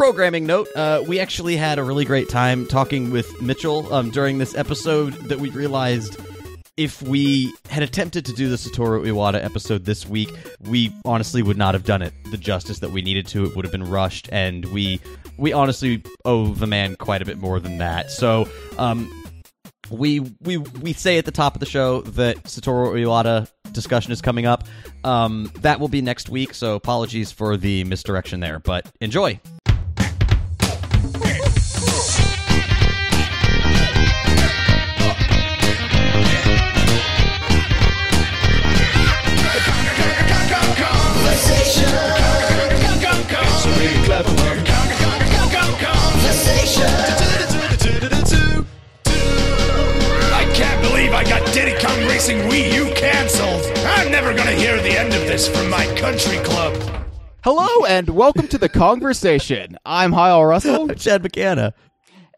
programming note, we actually had a really great time talking with Mitchell during this episode that we realized if we had attempted to do the Satoru Iwata episode this week, we honestly would not have done it the justice that we needed to. It would have been rushed, and we honestly owe the man quite a bit more than that. So, we say at the top of the show that Satoru Iwata discussion is coming up. That will be next week, so apologies for the misdirection there, but enjoy. I can't believe I got Diddy Kong Racing Wii U cancelled. I'm never gonna hear the end of this from my country club. Hello and welcome to the Kongversation. I'm Hyle Russell. Chad McCanna.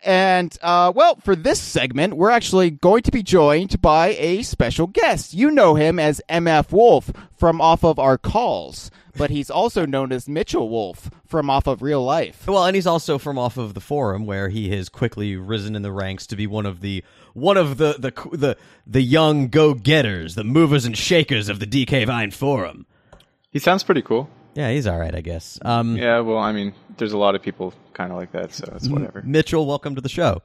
And, for this segment, we're actually going to be joined by a special guest. You know him as MFWolfe from off of our calls, but he's also known as Mitchell Wolfe from off of real life. Well, and he's also from off of the forum, where he has quickly risen in the ranks to be one of the young go-getters, the movers and shakers of the DK Vine forum. He sounds pretty cool. Yeah, he's all right, I guess. Yeah, well, I mean, there's a lot of people kind of like that, so it's whatever. Mitchell, welcome to the show.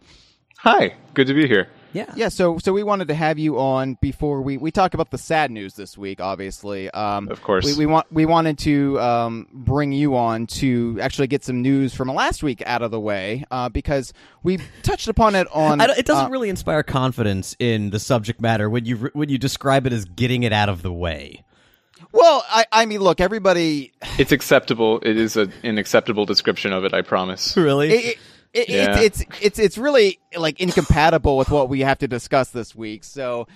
Hi, good to be here. Yeah. So we wanted to have you on before we talk about the sad news this week. Obviously, of course, we wanted to bring you on to actually get some news from last week out of the way because we touched upon it on. It doesn't really inspire confidence in the subject matter when you describe it as getting it out of the way. Well, I mean, look, everybody. It's acceptable. It is an acceptable description of it. I promise. Really. It's really like incompatible with what we have to discuss this week. So,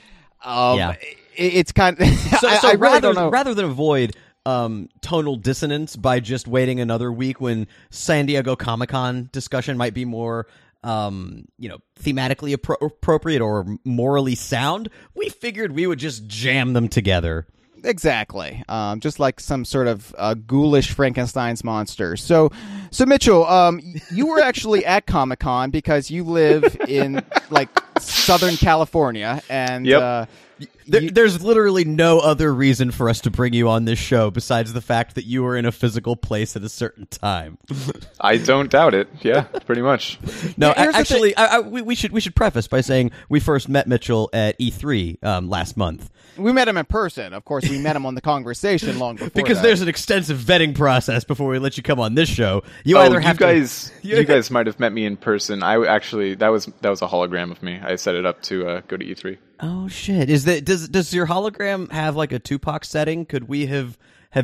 it's kind of. I really don't know. Rather than avoid tonal dissonance by just waiting another week when San Diego Comic-Con discussion might be more, thematically appropriate or morally sound, we figured we would just jam them together. Exactly. Just like some sort of ghoulish Frankenstein's monster. So Mitchell, you were actually at Comic-Con because you live in like Southern California, and yep. There's literally no other reason for us to bring you on this show besides the fact that you were in a physical place at a certain time. I don't doubt it. Yeah, pretty much. No, actually, we should preface by saying we first met Mitchell at E3 last month. We met him in person. Of course, we met him on the Conversation long before because that. There's an extensive vetting process before we let you come on this show. You guys might have met me in person. I actually that was a hologram of me. I set it up to go to E3. Oh shit! Does your hologram have like a Tupac setting? Could we have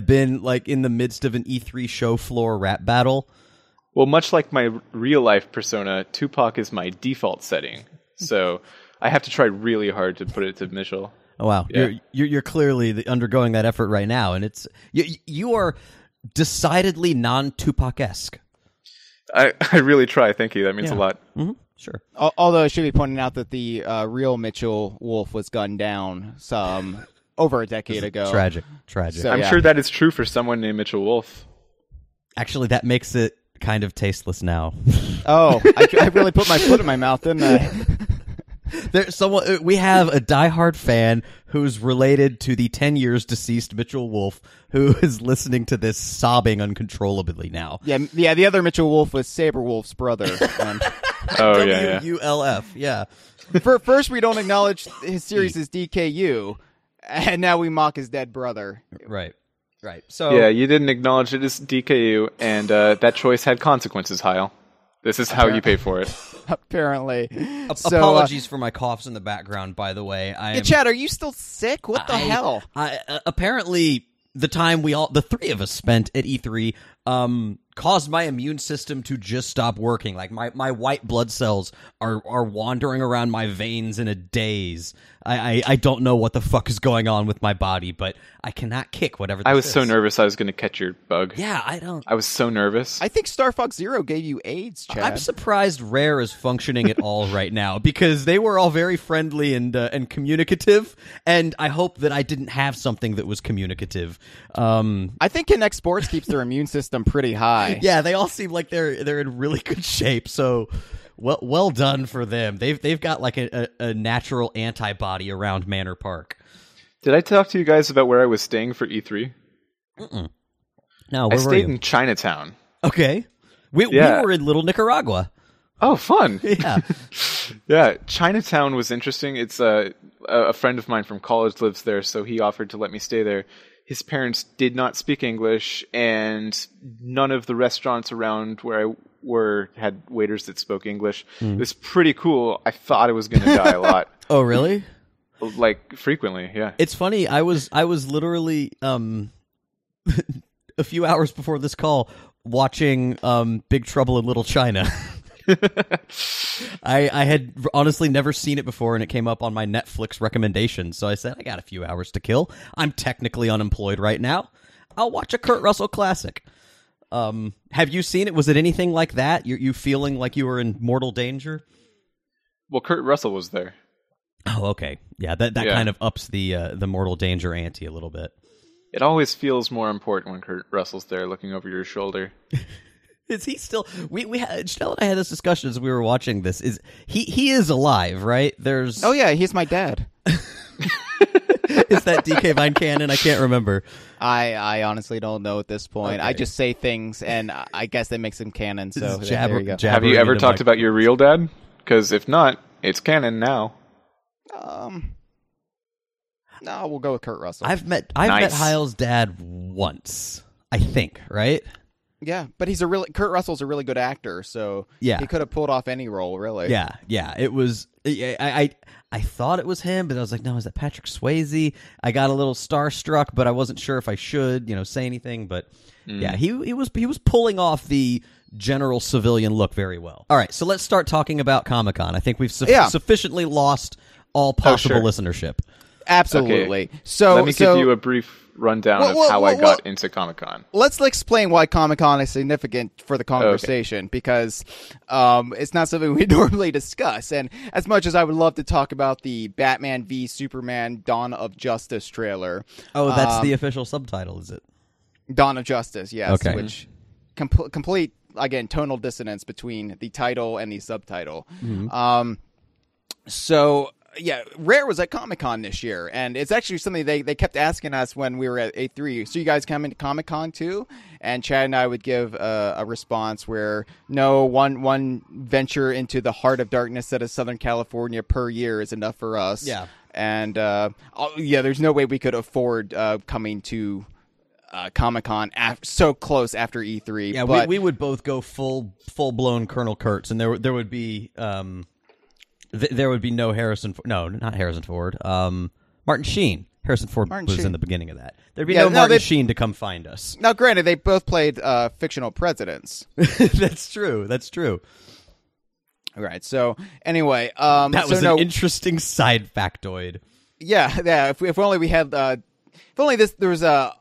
been like in the midst of an E3 show floor rap battle? Well, much like my real life persona, Tupac is my default setting. So I have to try really hard to put it to Mitchell. Oh wow! Yeah. You're clearly undergoing that effort right now, and it's you are decidedly non-Tupac-esque. I really try. Thank you. That means a lot. Mm-hmm. Sure. Although I should be pointing out that the real Mitchell Wolfe was gunned down over a decade ago. Tragic. So, I'm sure that is true for someone named Mitchell Wolfe. Actually, that makes it kind of tasteless now. Oh, I really put my foot in my mouth, didn't I? We have a diehard fan who's related to the 10 years deceased Mitchell Wolfe, who is listening to this sobbing uncontrollably now. Yeah. The other Mitchell Wolfe was Saber Wolfe's brother. WULF, yeah. First, we don't acknowledge his series as DKU, and now we mock his dead brother. Right. So yeah, you didn't acknowledge it as DKU, and that choice had consequences, Hyle. This is how you pay for it. Apparently. Apologies for my coughs in the background, by the way. Chad, are you still sick? What the hell? Apparently, the time the three of us spent at E3 caused my immune system to just stop working. Like my white blood cells are wandering around my veins in a daze. I don't know what the fuck is going on with my body, but I cannot kick whatever this I was is. so nervous I was going to catch your bug. Yeah, I don't... I was so nervous. I think Star Fox Zero gave you AIDS, Chad. I'm surprised Rare is functioning at all right now, because they were all very friendly and communicative, and I hope that I didn't have something that was communicative. I think Kinect Sports keeps their immune system pretty high. Yeah, they all seem like they're in really good shape, so well done for them. They've got like a natural antibody around Manor Park. Did I talk to you guys about where I was staying for E3? No, I where were stayed you? in Chinatown. Okay. We were in Little Nicaragua. Oh, fun. Yeah. Yeah, Chinatown was interesting. It's a friend of mine from college lives there, so he offered to let me stay there. His parents did not speak English, and none of the restaurants around where I had waiters that spoke English. It was pretty cool. I thought I was going to die a lot. Oh, really? Like, frequently, yeah. It's funny. I was literally a few hours before this call watching Big Trouble in Little China. I had honestly never seen it before, and it came up on my Netflix recommendation. So I said, I got a few hours to kill. I'm technically unemployed right now. I'll watch a Kurt Russell classic. Have you seen it? Was it anything like that? You feeling like you were in mortal danger? Well, Kurt Russell was there. Oh, okay. Yeah, that kind of ups the mortal danger ante a little bit. It always feels more important when Kurt Russell's there looking over your shoulder. Is he still? We had Janelle and I had this discussion as we were watching this. Is he is alive, right? There's. Oh yeah, he's my dad. Is that DK Vine canon? I can't remember. I honestly don't know at this point. Okay. I just say things, and I guess that makes him canon. So This is there you go. Have you ever talked about your real dad? Because if not, it's canon now. No, we'll go with Kurt Russell. I've met Nice. Hyle's dad once, I think, right? Yeah, but Kurt Russell's a really good actor, so Yeah. he could have pulled off any role, really. Yeah. It was. I thought it was him, but I was like, no, is that Patrick Swayze? I got a little starstruck, but I wasn't sure if I should, say anything. But yeah, he was pulling off the general civilian look very well. All right, so let's start talking about Comic-Con. I think we've sufficiently lost all possible listenership. Absolutely. Okay. So let me give you a brief rundown of how I got into Comic-Con. Let's explain why Comic-Con is significant for the conversation, because it's not something we normally discuss. And as much as I would love to talk about the Batman v Superman Dawn of Justice trailer. Oh, that's the official subtitle, is it? Dawn of Justice, yes. Okay. Which complete, again, tonal dissonance between the title and the subtitle. Mm-hmm. So... yeah, Rare was at Comic-Con this year, and it's actually something they kept asking us when we were at A3. So you guys come into Comic-Con too? And Chad and I would give a response where, no, one venture into the heart of darkness out of Southern California per year is enough for us. Yeah. And, there's no way we could afford coming to Comic-Con so close after E3. Yeah, but we would both go full-blown Colonel Kurtz, and there would be... there would be no Harrison... No, not Harrison Ford. Martin Sheen. Harrison Ford was in the beginning of that. There'd be no Martin Sheen to come find us. Now, granted, they both played fictional presidents. That's true. All right. So, anyway... that was an interesting side factoid. Yeah. If only we had... if only there was a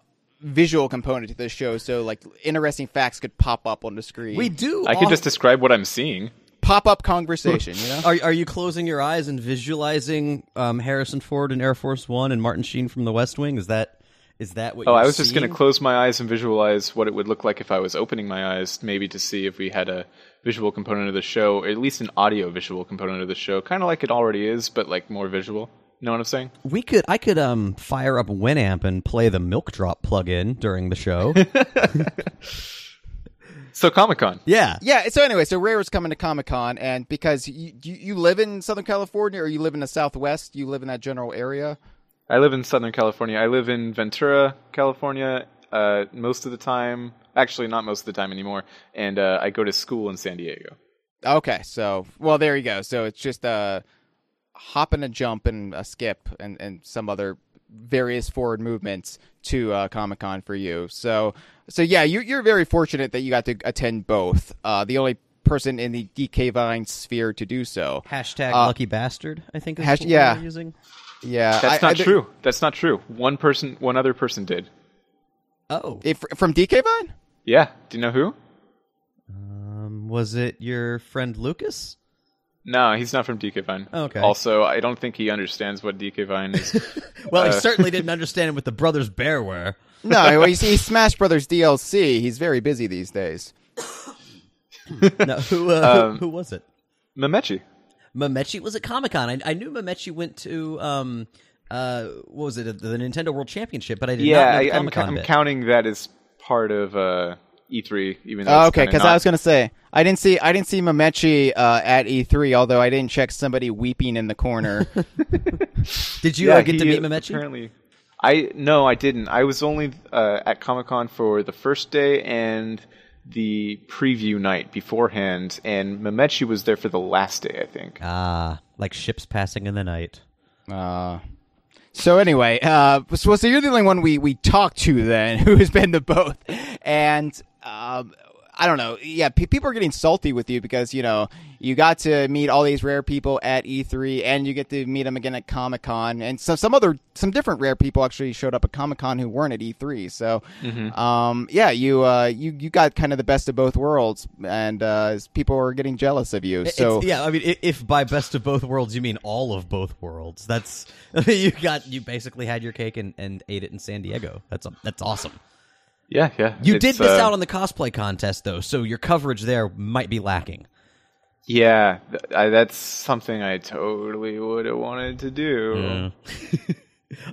visual component to this show, so, like, interesting facts could pop up on the screen. We do. I could just describe what I'm seeing. Pop-up conversation, Are you closing your eyes and visualizing Harrison Ford in Air Force One and Martin Sheen from The West Wing? Is that what? Oh, you're I was just seeing? going to close my eyes and visualize what it would look like if I was opening my eyes, maybe to see if we had a visual component of the show, or at least an audio visual component of the show, kind of like it already is, but like more visual. You know what I'm saying? I could fire up Winamp and play the Milk Drop plug-in during the show. So Comic-Con. Yeah. So anyway, Rare is coming to Comic-Con, and because you live in Southern California, or you live in the Southwest, you live in that general area? I live in Southern California. I live in Ventura, California, most of the time. Actually, not most of the time anymore. And I go to school in San Diego. Okay, so, well, there you go. So it's just a hop and a jump and a skip and some other various forward movements to Comic-Con for you. So yeah, you're very fortunate that you got to attend both. The only person in the DK Vine sphere to do so. Hashtag lucky bastard, I think is what yeah. we're using. Yeah, That's not true. That's not true. One other person did. Oh. From DK Vine? Yeah. Do you know who? Was it your friend Lucas? No, he's not from DK Vine. Okay. Also, I don't think he understands what DK Vine is. Well, he certainly didn't understand what the Brothers Bear were. No, he's Smash Brothers DLC. He's very busy these days. No, who was it? Mamechi. Mamechi was at Comic-Con. I knew Mamechi went to what was it, the Nintendo World Championship, but I did not know the Comic-Con I'm bit. counting that as part of E3, even though Okay, because I was going to say I didn't see Mamechi at E3, although I didn't check somebody weeping in the corner. Did you get to meet Mamechi? Apparently, no, I didn't. I was only at Comic-Con for the first day and the preview night beforehand, and Mamechi was there for the last day, I think. Ah, like ships passing in the night. So anyway, so you're the only one we talked to then who has been to both, and I don't know. Yeah, people are getting salty with you because you got to meet all these rare people at E3, and you get to meet them again at Comic-Con, and some different rare people actually showed up at Comic-Con who weren't at E3. So, you got kind of the best of both worlds, and people were getting jealous of you. So I mean, if by best of both worlds you mean all of both worlds, that's you basically had your cake and ate it in San Diego. That's awesome. Yeah. You did miss out on the cosplay contest, though, so your coverage there might be lacking. Yeah, that's something I totally would have wanted to do.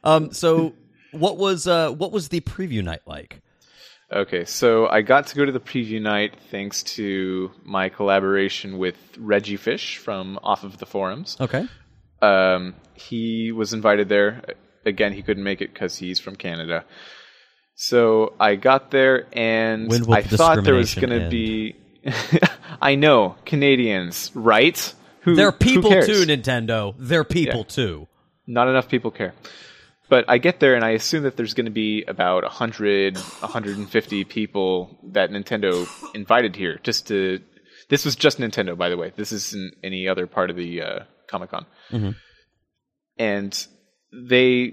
Yeah. So what was the preview night like? Okay, so I got to go to the preview night thanks to my collaboration with Reggie Fish from Off of the Forums. Okay. He was invited there. Again, he couldn't make it because he's from Canada. So I got there, and I thought there was going to be... I know, Canadians, right? They're people who cares? too, Nintendo. They're people too. Not enough people care. But I get there, and I assume that there's going to be about 100, 150 people that Nintendo invited here. This was just Nintendo, by the way. This isn't any other part of the Comic-Con. Mm-hmm. And they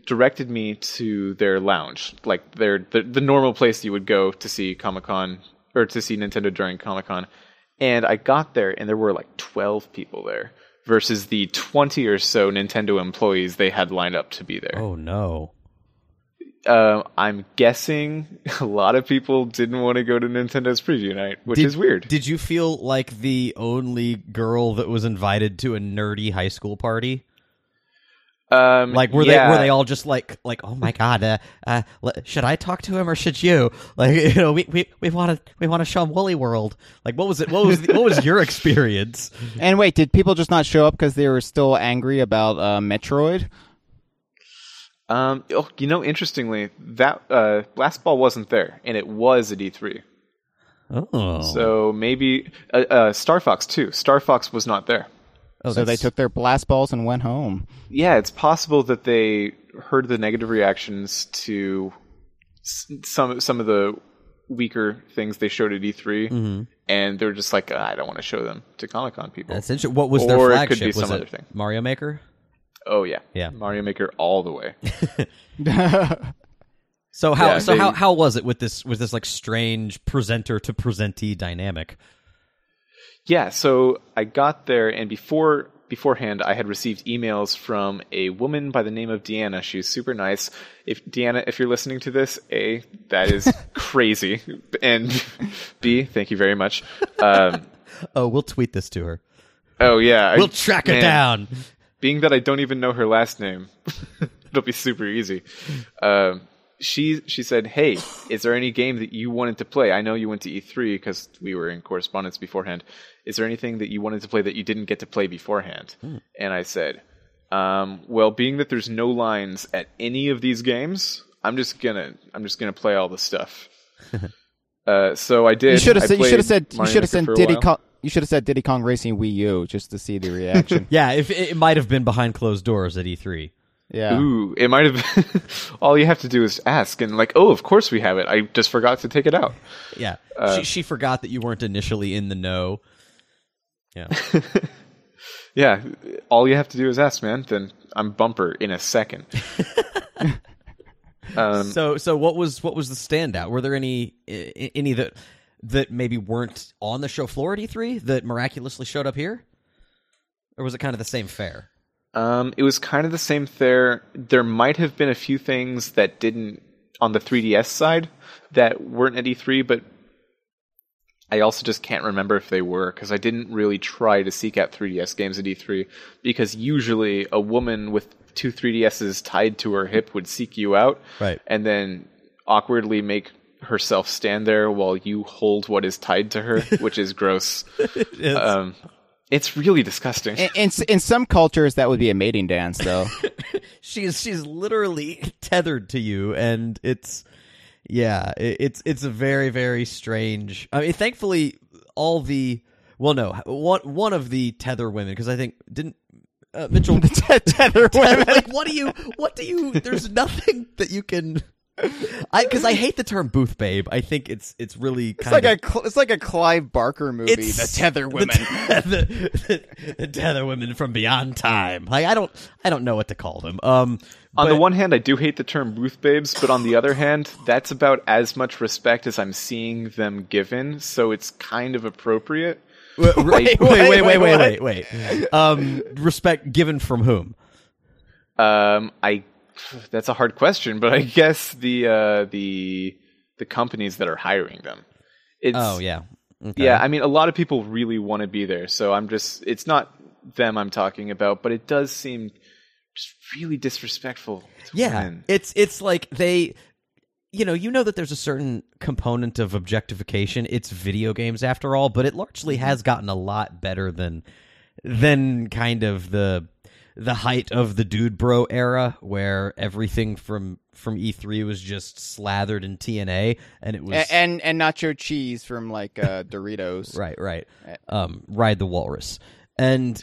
directed me to their lounge, like the normal place you would go to see Comic-Con or to see Nintendo during Comic-Con. And I got there, and there were like 12 people there versus the 20 or so Nintendo employees they had lined up to be there. Oh no. I'm guessing a lot of people didn't want to go to Nintendo's preview night, which is weird. Did you feel like the only girl that was invited to a nerdy high school party? Were they all just like oh my god, should I talk to him or should you? Like, we want to show him Woolly World. Like, what was it? What was your experience? And wait, did people just not show up because they were still angry about Metroid? Interestingly, that Blast Ball wasn't there, and it was at E3. Oh, so maybe Star Fox too. Star Fox was not there. Oh, so they took their blast balls and went home. Yeah, it's possible that they heard the negative reactions to some of the weaker things they showed at E3, and they're just like, I don't want to show them to Comic-Con people. That's interesting. What was their or flagship? It could be was some it other thing. Mario Maker? Oh yeah, Yeah. Mario Maker all the way. So how was it with this like strange presenter to presentee dynamic? Yeah, so I got there, and beforehand, I had received emails from a woman by the name of Deanna. She's super nice. Deanna, if you're listening to this, A, that is crazy, and B, thank you very much. We'll tweet this to her. Oh yeah, we'll track her down. Being that I don't even know her last name, it'll be super easy. She said, hey, is there any game that you wanted to play? I know you went to E3 because we were in correspondence beforehand. Is there anything that you wanted to play that you didn't get to play beforehand? And I said, well, being that there's no lines at any of these games, I'm just gonna play all the stuff. So I did. You should have said Diddy Kong Racing Wii U just to see the reaction. Yeah, if it might have been behind closed doors at E3. Yeah. Ooh, it might have been. All you have to do is ask, and of course we have it. I just forgot to take it out. Yeah, she forgot that you weren't initially in the know. Yeah. Yeah, all you have to do is ask, man. Then I'm bumper in a second. So what was the standout? Were there any that maybe weren't on the show floor at E3 that miraculously showed up here? Or was it kind of the same fare? It was kind of the same fare. There might have been a few things that didn't, on the 3DS side, that weren't at E3, but I also just can't remember if they were, because I didn't really try to seek out 3DS games at E3, because usually a woman with 2 3DSs tied to her hip would seek you out, right, and then awkwardly make herself stand there while you hold what is tied to her, which is gross. It's really disgusting. In some cultures, that would be a mating dance, though. she's literally tethered to you, and it's a very, very strange. I mean, thankfully, one of the tether women, because I think didn't Mitchell tether women. Like, what do you? There's nothing that you can. Because I hate the term booth babe. I think it's really kind of it's like a Clive Barker movie. The tether women, the tether women from beyond time. Like I don't know what to call them. On the one hand, I do hate the term booth babes, but on the other hand, that's about as much respect as I'm seeing them given, so it's kind of appropriate. Wait. Respect given from whom? That's a hard question, but I guess the companies that are hiring them. Okay. Yeah, I mean, a lot of people really want to be there, so it's not them I'm talking about, but it does seem just really disrespectful to women. It's like they, you know that there's a certain component of objectification. It's video games after all, but it largely has gotten a lot better than kind of the height of the dude bro era, where everything from E3 was just slathered in TNA, and it was and nacho cheese from like Doritos. right. Ride the Walrus, and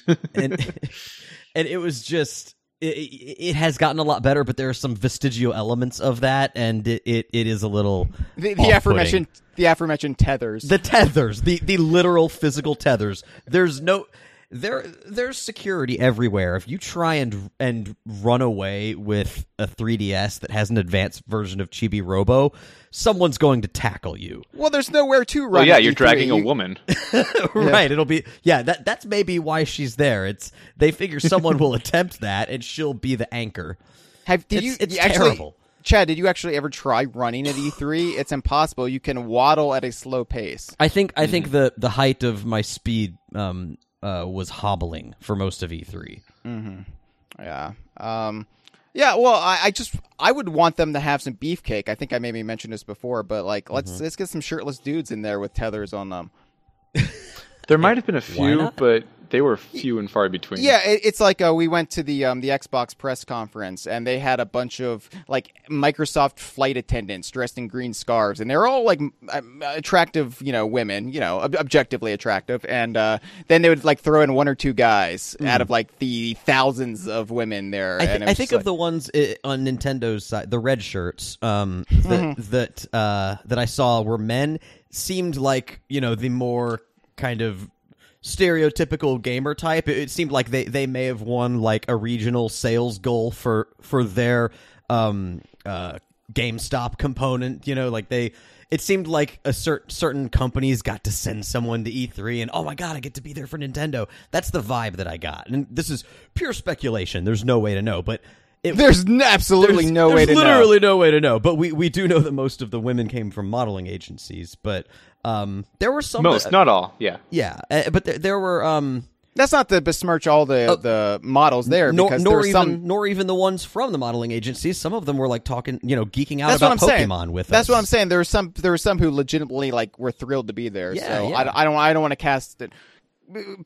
it was just it has gotten a lot better, but there are some vestigial elements of that, and it is a little the aforementioned tethers, the literal physical tethers. There's security everywhere. If you try and run away with a 3DS that has an advanced version of Chibi Robo, someone's going to tackle you. Well, there's nowhere to run. Well, yeah, you're dragging a woman. Right, it'll be... Yeah, that's maybe why she's there. They figure someone will attempt that, and she'll be the anchor. It's terrible. Chad, did you actually ever try running at E3? It's impossible. You can waddle at a slow pace. I think the height of my speed... was hobbling for most of E3. Mm-hmm. Yeah. Well, I would want them to have some beefcake. I think I maybe mentioned this before, but like let's get some shirtless dudes in there with tethers on them. There might have been a few, but they were few and far between. Yeah, it's like we went to the Xbox press conference, and they had a bunch of like Microsoft flight attendants dressed in green scarves, and they're all like attractive, women, objectively attractive, and then they would like throw in one or two guys out of like the thousands of women there. I think of the ones on Nintendo's side, the red shirts that I saw were men. Seemed like the more kind of stereotypical gamer type. It seemed like they may have won like a regional sales goal for their GameStop component. It seemed like a certain companies got to send someone to E3 and, oh my god, I get to be there for Nintendo. That's the vibe that I got. And this is pure speculation. There's no way to know, but there's absolutely no way to know. There's literally no way to know, but we do know that most of the women came from modeling agencies, but there were some... Most, not all, yeah. Yeah, but there were... That's not to besmirch all the models there, because nor even the ones from the modeling agencies. Some of them were like talking, geeking out about Pokemon with us. That's what I'm saying. There were some who legitimately like were thrilled to be there. Yeah, so yeah. I don't want to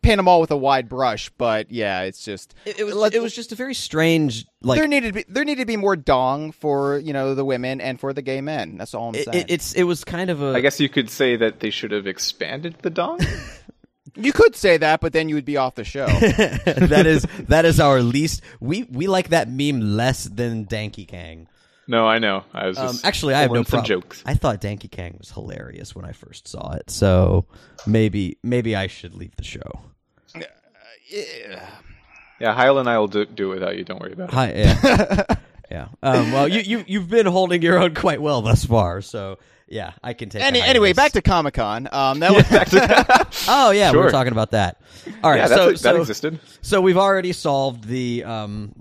pin them all with a wide brush, but yeah, it's just it was just a very strange like there needed to be more dong for the women and for the gay men. That's all I'm saying. It was kind of a... I guess you could say that they should have expanded the dong. You could say that, but then you would be off the show. that is our least. We like that meme less than Danky Kang. No, I know. I was just actually, I have no problem. Jokes. I thought Danky Kang was hilarious when I first saw it, so maybe I should leave the show. Yeah, Hyle and I will do it without you. Don't worry about it. Hi, yeah. Yeah. Well, you've been holding your own quite well thus far, so yeah, I can take. Anyway, back to Comic-Con. Oh yeah, Sure. we were talking about that. All right, Yeah, so that existed. So we've already solved the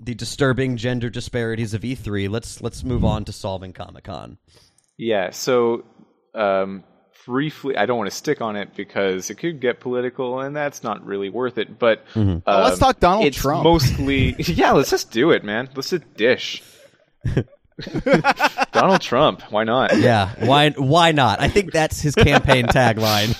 disturbing gender disparities of E3. Let's move on to solving Comic-Con. Yeah. So briefly, I don't want to stick on it because it could get political, and that's not really worth it. But let's talk Donald it's Trump. Mostly, yeah. Let's just do it, man. Let's just dish. Donald Trump. Why not? Yeah, why not? I think that's his campaign tagline.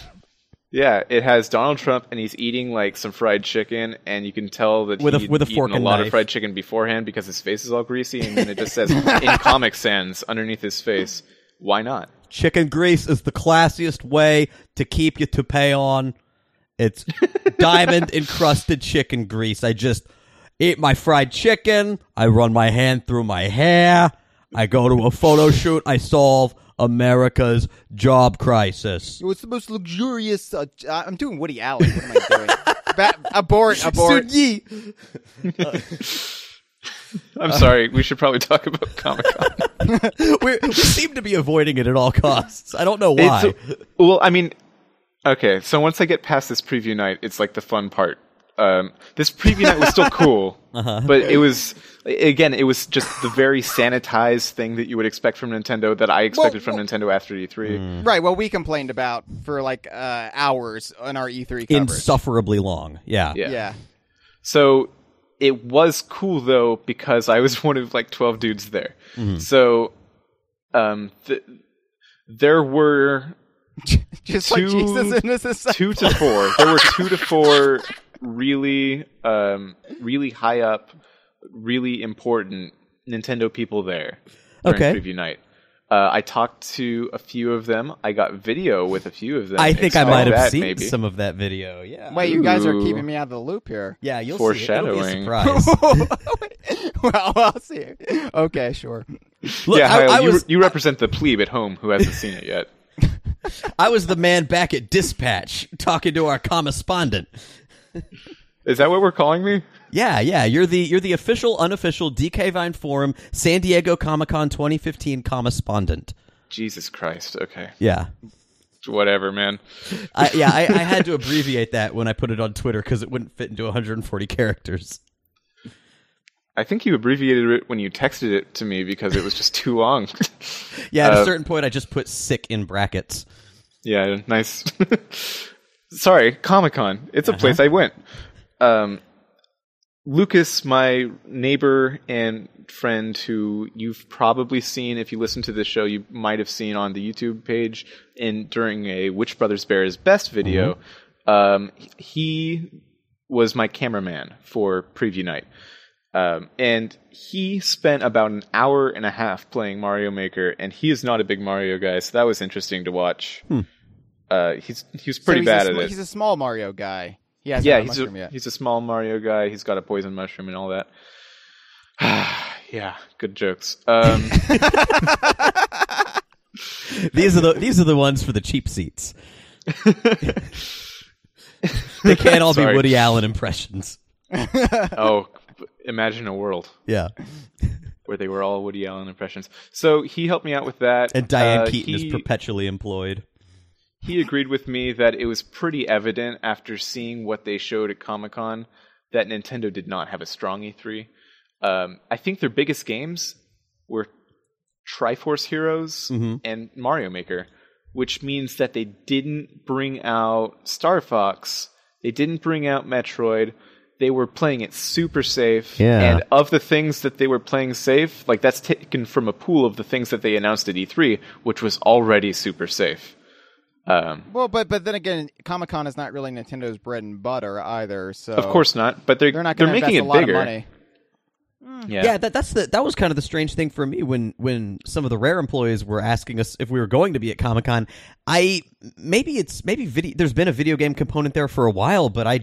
Yeah, it has Donald Trump, and he's eating like some fried chicken, and you can tell that With a he'd fork eaten a and lot knife. of fried chicken beforehand because his face is all greasy, and then it just says in Comic Sans underneath his face. Why not? Chicken grease is the classiest way to keep your toupee on. It's diamond encrusted chicken grease. I just eat my fried chicken. I run my hand through my hair. I go to a photo shoot. I solve America's job crisis. It was the most luxurious. I'm doing Woody Allen. What am I doing? Abort. Soon-yi. I'm sorry. We should probably talk about Comic-Con. We seem to be avoiding it at all costs. I don't know why. Well, I mean, okay. So once I get past this preview night, it's like the fun part. This preview night was still cool, but it was just the very sanitized thing that you would expect from Nintendo that I expected from Nintendo after E3. Right, what we complained about for like hours on our E3 coverage. Insufferably long. Yeah. Yeah. So it was cool though because I was one of like 12 dudes there. So there were Just like Jesus in his disciples. 2 to 4. There were 2 to 4 really high up, really important Nintendo people there during preview night. I talked to a few of them. I got video with a few of them. I think I might have seen maybe. some of that video. Yeah. Wait, you guys are keeping me out of the loop here. Yeah, you'll Foreshadowing. see it. It'll be a surprise. Well, I'll see. Okay, sure. Look, Yeah, Hyle, I you represent the plebe at home who hasn't seen it yet. I was the man back at Dispatch talking to our correspondent. Is that what we're calling me? Yeah. You're the official, unofficial DK Vine Forum San Diego Comic-Con 2015 correspondent. Jesus Christ. Okay. Yeah. Whatever, man. I had to abbreviate that when I put it on Twitter because it wouldn't fit into 140 characters. I think you abbreviated it when you texted it to me because it was just too long. Yeah, at a certain point, I just put sick in brackets. Yeah, nice. Sorry, Comic-Con. It's a place I went. Lucas, my neighbor and friend who you've probably seen, if you listen to this show, you might have seen on the YouTube page during a Which Brothers Bears Best video. He was my cameraman for preview night. And he spent about an hour and a half playing Mario Maker, and he is not a big Mario guy, so that was interesting to watch. He was pretty bad at it. He's a small Mario guy. He hasn't had a mushroom yet. He's a small Mario guy. He's got a poison mushroom and all that. Yeah, good jokes. These are the ones for the cheap seats. They can't all be Woody Allen impressions. Oh, imagine a world. Yeah. Where they were all Woody Allen impressions. So he helped me out with that. And Diane Keaton is perpetually employed. He agreed with me that it was pretty evident after seeing what they showed at Comic-Con that Nintendo did not have a strong E3. I think their biggest games were Triforce Heroes and Mario Maker, which means that they didn't bring out Star Fox, they didn't bring out Metroid. They were playing it super safe. Yeah. And of the things that they were playing safe, like that's taken from a pool of the things that they announced at E3, which was already super safe. Well, but then again, Comic-Con is not really Nintendo's bread and butter either. So of course not, but they're not going to making invest it a lot bigger. of money. Yeah, that was kind of the strange thing for me when some of the Rare employees were asking us if we were going to be at Comic-Con. Maybe video. There's been a video game component there for a while, but I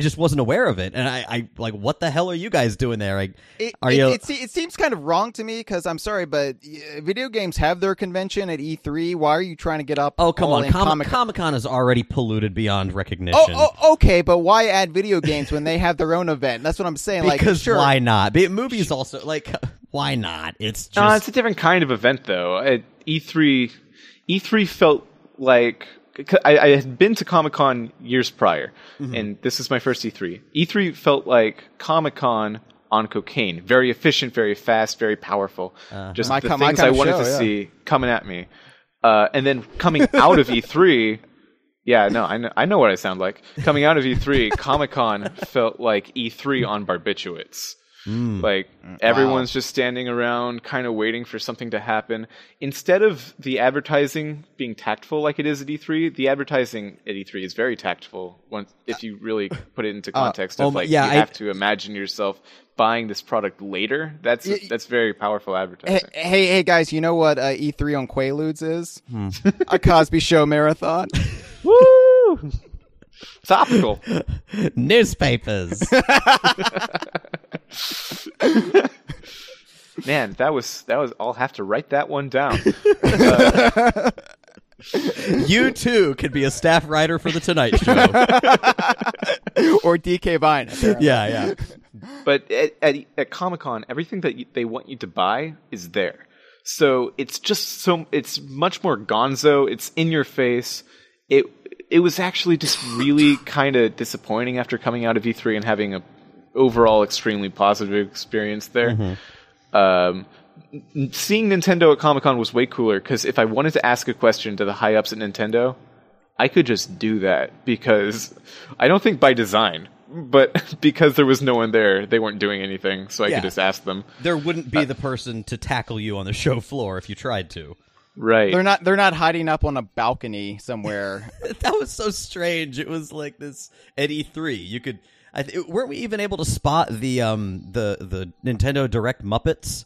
just wasn't aware of it, and I like, what the hell are you guys doing there? It seems kind of wrong to me because I'm sorry, but video games have their convention at E3. Why are you trying to get up? Oh, come on, Comic-Con is already polluted beyond recognition. Okay, but why add video games when they have their own event? That's what I'm saying. Because sure. Why not? Movies also, like, why not? It's just it's a different kind of event though. At E3 felt like I had been to Comic-Con years prior, and this is my first E3. E3 felt like Comic-Con on cocaine. Very efficient, very fast, very powerful. Just the things I wanted to see coming at me. And then coming out of E3, I know what I sound like. Coming out of E3, Comic-Con felt like E3 on barbiturates. Like, everyone's just standing around, kind of waiting for something to happen. Instead of the advertising being tactful like it is at E3, the advertising at E3 is very tactful if you really put it into context of, you have to imagine yourself buying this product later. That's very powerful advertising. Hey, guys, you know what E3 on Quaaludes is? A Cosby Show marathon. Woo! Topical. Newspapers. Man, that was. I'll have to write that one down. You too could be a staff writer for the Tonight Show, or DK Vine. Yeah. But at Comic-Con, everything that they want you to buy is there. So it's just it's much more gonzo. It's in your face. It was actually just really kind of disappointing after coming out of E3 and having a overall extremely positive experience there. Seeing Nintendo at Comic-Con was way cooler because if I wanted to ask a question to the high-ups at Nintendo, I could just do that because I don't think by design, but because there was no one there, they weren't doing anything, so I could just ask them. There wouldn't be the person to tackle you on the show floor if you tried to. Right. They're not hiding up on a balcony somewhere. That was so strange. It was like this at E3. You could weren't we even able to spot the Nintendo Direct Muppets?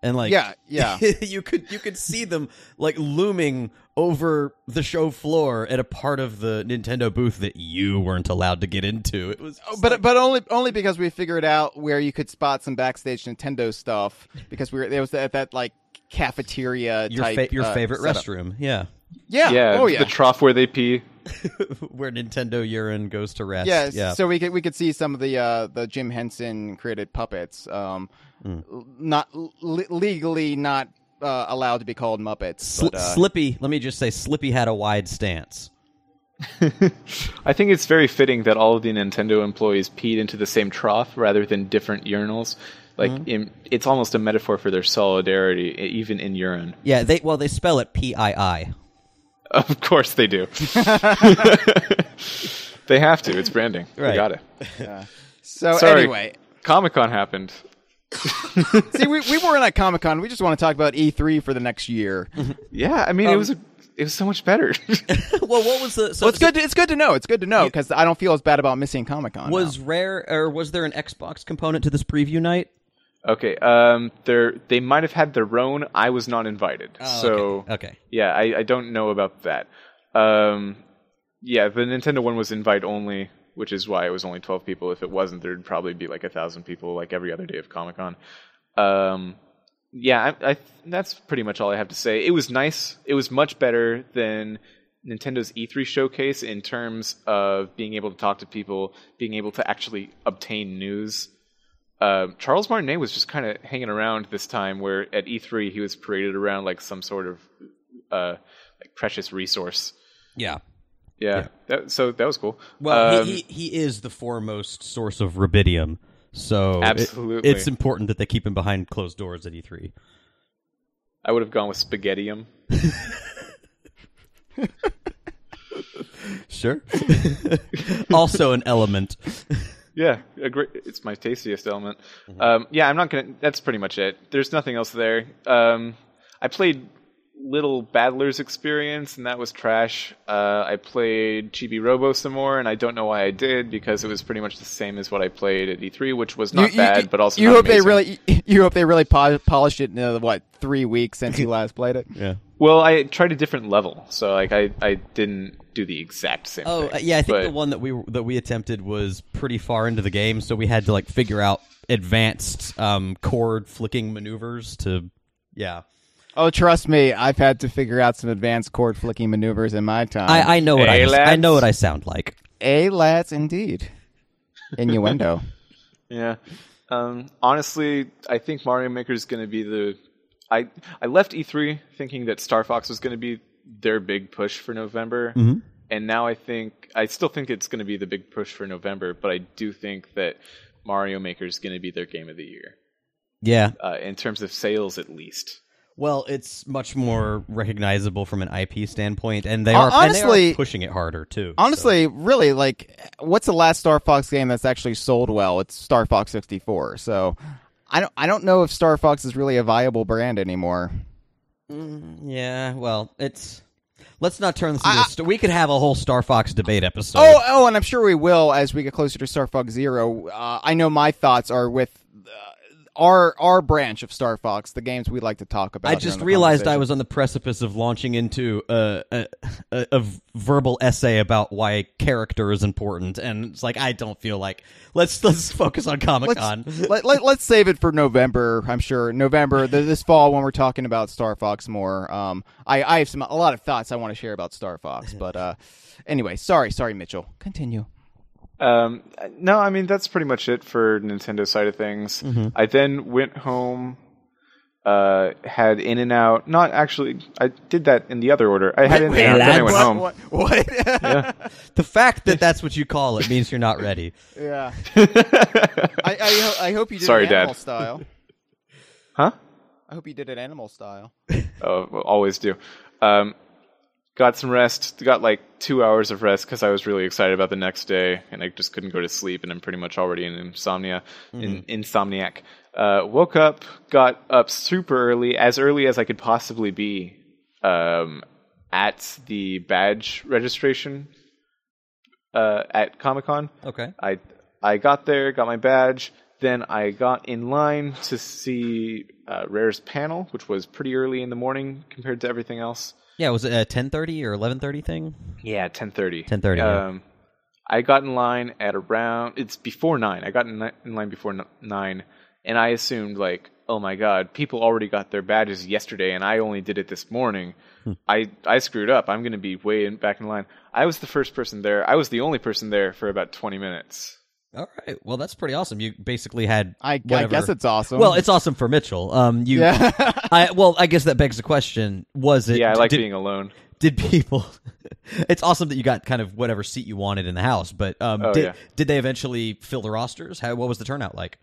And like you could see them like looming over the show floor at a part of the Nintendo booth that you weren't allowed to get into. It was but only because we figured out where you could spot some backstage Nintendo stuff because there was that like cafeteria type your favorite setup. Restroom. Yeah. The trough where they pee. Where Nintendo urine goes to rest. Yeah. So we could see some of the Jim Henson created puppets. Not legally not allowed to be called Muppets. Slippy, let me just say, Slippy had a wide stance. I think it's very fitting that all of the Nintendo employees peed into the same trough rather than different urinals. Like, it's almost a metaphor for their solidarity, even in urine. Yeah, they spell it P-I-I. Of course they do. They have to. It's branding. Right. They got it. Anyway. Comic-Con happened. See, we weren't at Comic-Con. We just want to talk about E3 for the next year. Yeah, I mean, it was so much better. Well, what was the... It's good to know. It's good to know, because I don't feel as bad about missing Comic-Con. Was there an Xbox component to this preview night? Okay, they might have had their own. I was not invited. Okay. Yeah, I don't know about that. The Nintendo one was invite only, which is why it was only 12 people. If it wasn't, there'd probably be like 1,000 people like every other day of Comic-Con. That's pretty much all I have to say. It was nice. It was much better than Nintendo's E3 showcase in terms of being able to talk to people, being able to actually obtain news. Charles Martinet was just kind of hanging around this time, where at E3 he was paraded around like some sort of like precious resource. Yeah. So that was cool. Well, he is the foremost source of rubidium, so absolutely, it's important that they keep him behind closed doors at E3. I would have gone with spaghettium. Sure. Also an element. Yeah, it's my tastiest element. I'm not gonna. That's pretty much it. There's nothing else there. I played Little Battler's Experience, and that was trash. I played Chibi Robo some more, and I don't know why I did, because it was pretty much the same as what I played at E3, which was not bad, but also you not hope amazing. You hope they really polished it in 3 weeks since you last played it. Yeah. Well, I tried a different level, so like I didn't do the exact same thing. Yeah, I think the one that we attempted was pretty far into the game, so we had to like figure out advanced chord flicking maneuvers to Oh, trust me, I've had to figure out some advanced chord flicking maneuvers in my time. I know what I know what I sound like. Lads, indeed. Innuendo. Yeah. Honestly, I think Mario Maker is going to be the... I left E3 thinking that Star Fox was going to be their big push for November, and now I still think it's going to be the big push for November, but I do think that Mario Maker is going to be their game of the year. Yeah. In terms of sales, at least. Well, it's much more recognizable from an IP standpoint, and they are pushing it harder too. Honestly, really, like, what's the last Star Fox game that's actually sold well? It's Star Fox 64. So, I don't know if Star Fox is really a viable brand anymore. Yeah, well, let's not turn this into we could have a whole Star Fox debate episode. Oh, and I'm sure we will as we get closer to Star Fox Zero. I know my thoughts are with our branch of Star Fox, the games we like to talk about. I just realized I was on the precipice of launching into a verbal essay about why character is important, and it's like I don't feel like let's focus on Comic-Con. Let's save it for November. I'm sure November this fall when we're talking about Star Fox more. I have a lot of thoughts I want to share about Star Fox, but anyway, sorry, Mitchell. Continue. No, I mean, that's pretty much it for Nintendo side of things. I then went home, had In-N-Out. Not actually, I did that in the other order. I had In-N-Out, then I went home. What? Yeah. The fact that that's what you call it means you're not ready. Yeah. I hope you did it animal style. Huh? I hope you did it animal style. Oh, well, always do. Got some rest. Got like 2 hours of rest because I was really excited about the next day, and I just couldn't go to sleep, and I'm pretty much already in insomniac. Woke up, got up super early as I could possibly be, at the badge registration at Comic-Con. Okay. I got there, got my badge, then I got in line to see Rare's panel, which was pretty early in the morning compared to everything else. Yeah, was it a 10:30 or 11:30 thing? Yeah, 10:30. 10:30. Yeah. I got in line at around... It's before 9. I got in line before 9, and I assumed, like, oh my god, people already got their badges yesterday, and I only did it this morning. I screwed up. I'm going to be way back in line. I was the first person there. I was the only person there for about 20 minutes. All right. Well, that's pretty awesome. You basically had I guess it's awesome. Well, it's awesome for Mitchell. Yeah. I guess that begs the question, was it... Yeah, I like being alone. Did people... It's awesome that you got kind of whatever seat you wanted in the house, but did they eventually fill the rosters? What was the turnout like?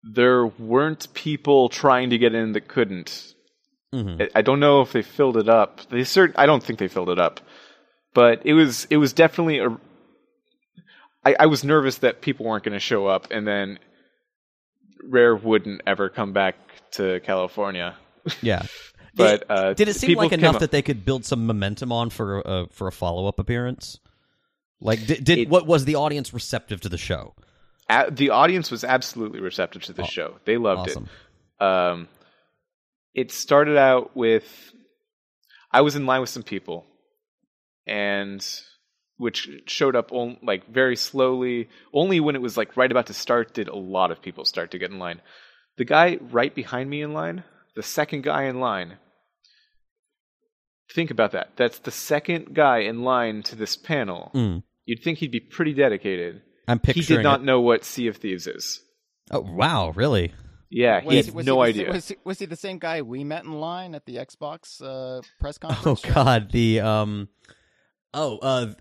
There weren't people trying to get in that couldn't. I don't know if they filled it up. I don't think they filled it up. But it was definitely a... I was nervous that people weren't going to show up, and then Rare wouldn't ever come back to California. Yeah. But did it seem like enough that they could build some momentum on for a follow-up appearance? Like, what was the audience receptive to the show? The audience was absolutely receptive to the show. They loved it. It started out with... I was in line with some people, and... which showed up very slowly. Only when it was like right about to start did a lot of people start to get in line. The guy right behind me in line, the second guy in line, think about that. That's the second guy in line to this panel. You'd think he'd be pretty dedicated. I'm picturing He did not know what Sea of Thieves is. Oh, wow, really? Yeah, he had no idea. Was he the same guy we met in line at the Xbox press conference? Oh, God,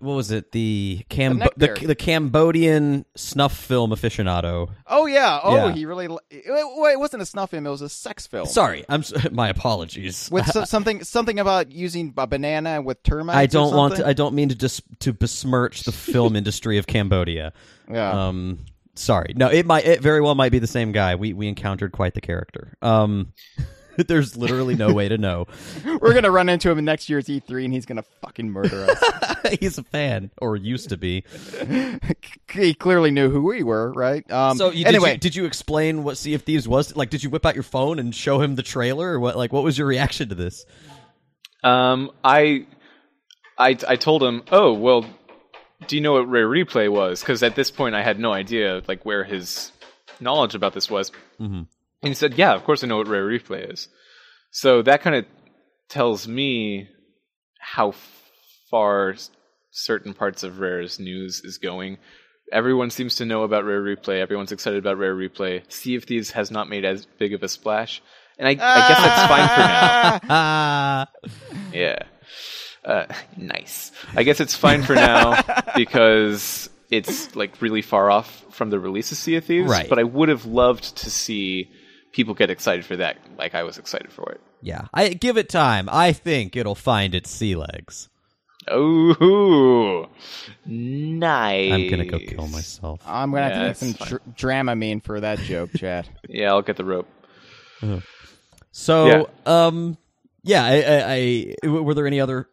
what was it? The Cambodian snuff film aficionado. Oh yeah. Oh, yeah. He really. It wasn't a snuff film. It was a sex film. Sorry, my apologies. With something about using a banana with termites. I don't mean to besmirch the film industry of Cambodia. Yeah. Sorry. No, it very well might be the same guy. We encountered quite the character. There's literally no way to know. We're going to run into him in next year's E3, and he's going to fucking murder us. He's a fan, or used to be. He clearly knew who we were, right? Anyway, did you explain what Sea of Thieves was? Like, did you whip out your phone and show him the trailer, or what? Like, what was your reaction to this? I told him, oh, well, do you know what Rare Replay was? Because at this point I had no idea like where his knowledge about this was. Mm-hmm. And he said, yeah, of course I know what Rare Replay is. So that kind of tells me how far certain parts of Rare's news is going. Everyone seems to know about Rare Replay. Everyone's excited about Rare Replay. Sea of Thieves has not made as big of a splash. And I guess that's fine for now. Yeah. Nice. I guess it's fine for now because it's like really far off from the release of Sea of Thieves. Right. But I would have loved to see people get excited for that like I was excited for it. Yeah. I give it time. I think it'll find its sea legs. Oh, nice. I'm going to go kill myself. I'm going to have to get some Dramamine for that joke, Chad. Yeah, I'll get the rope. So, I were there any other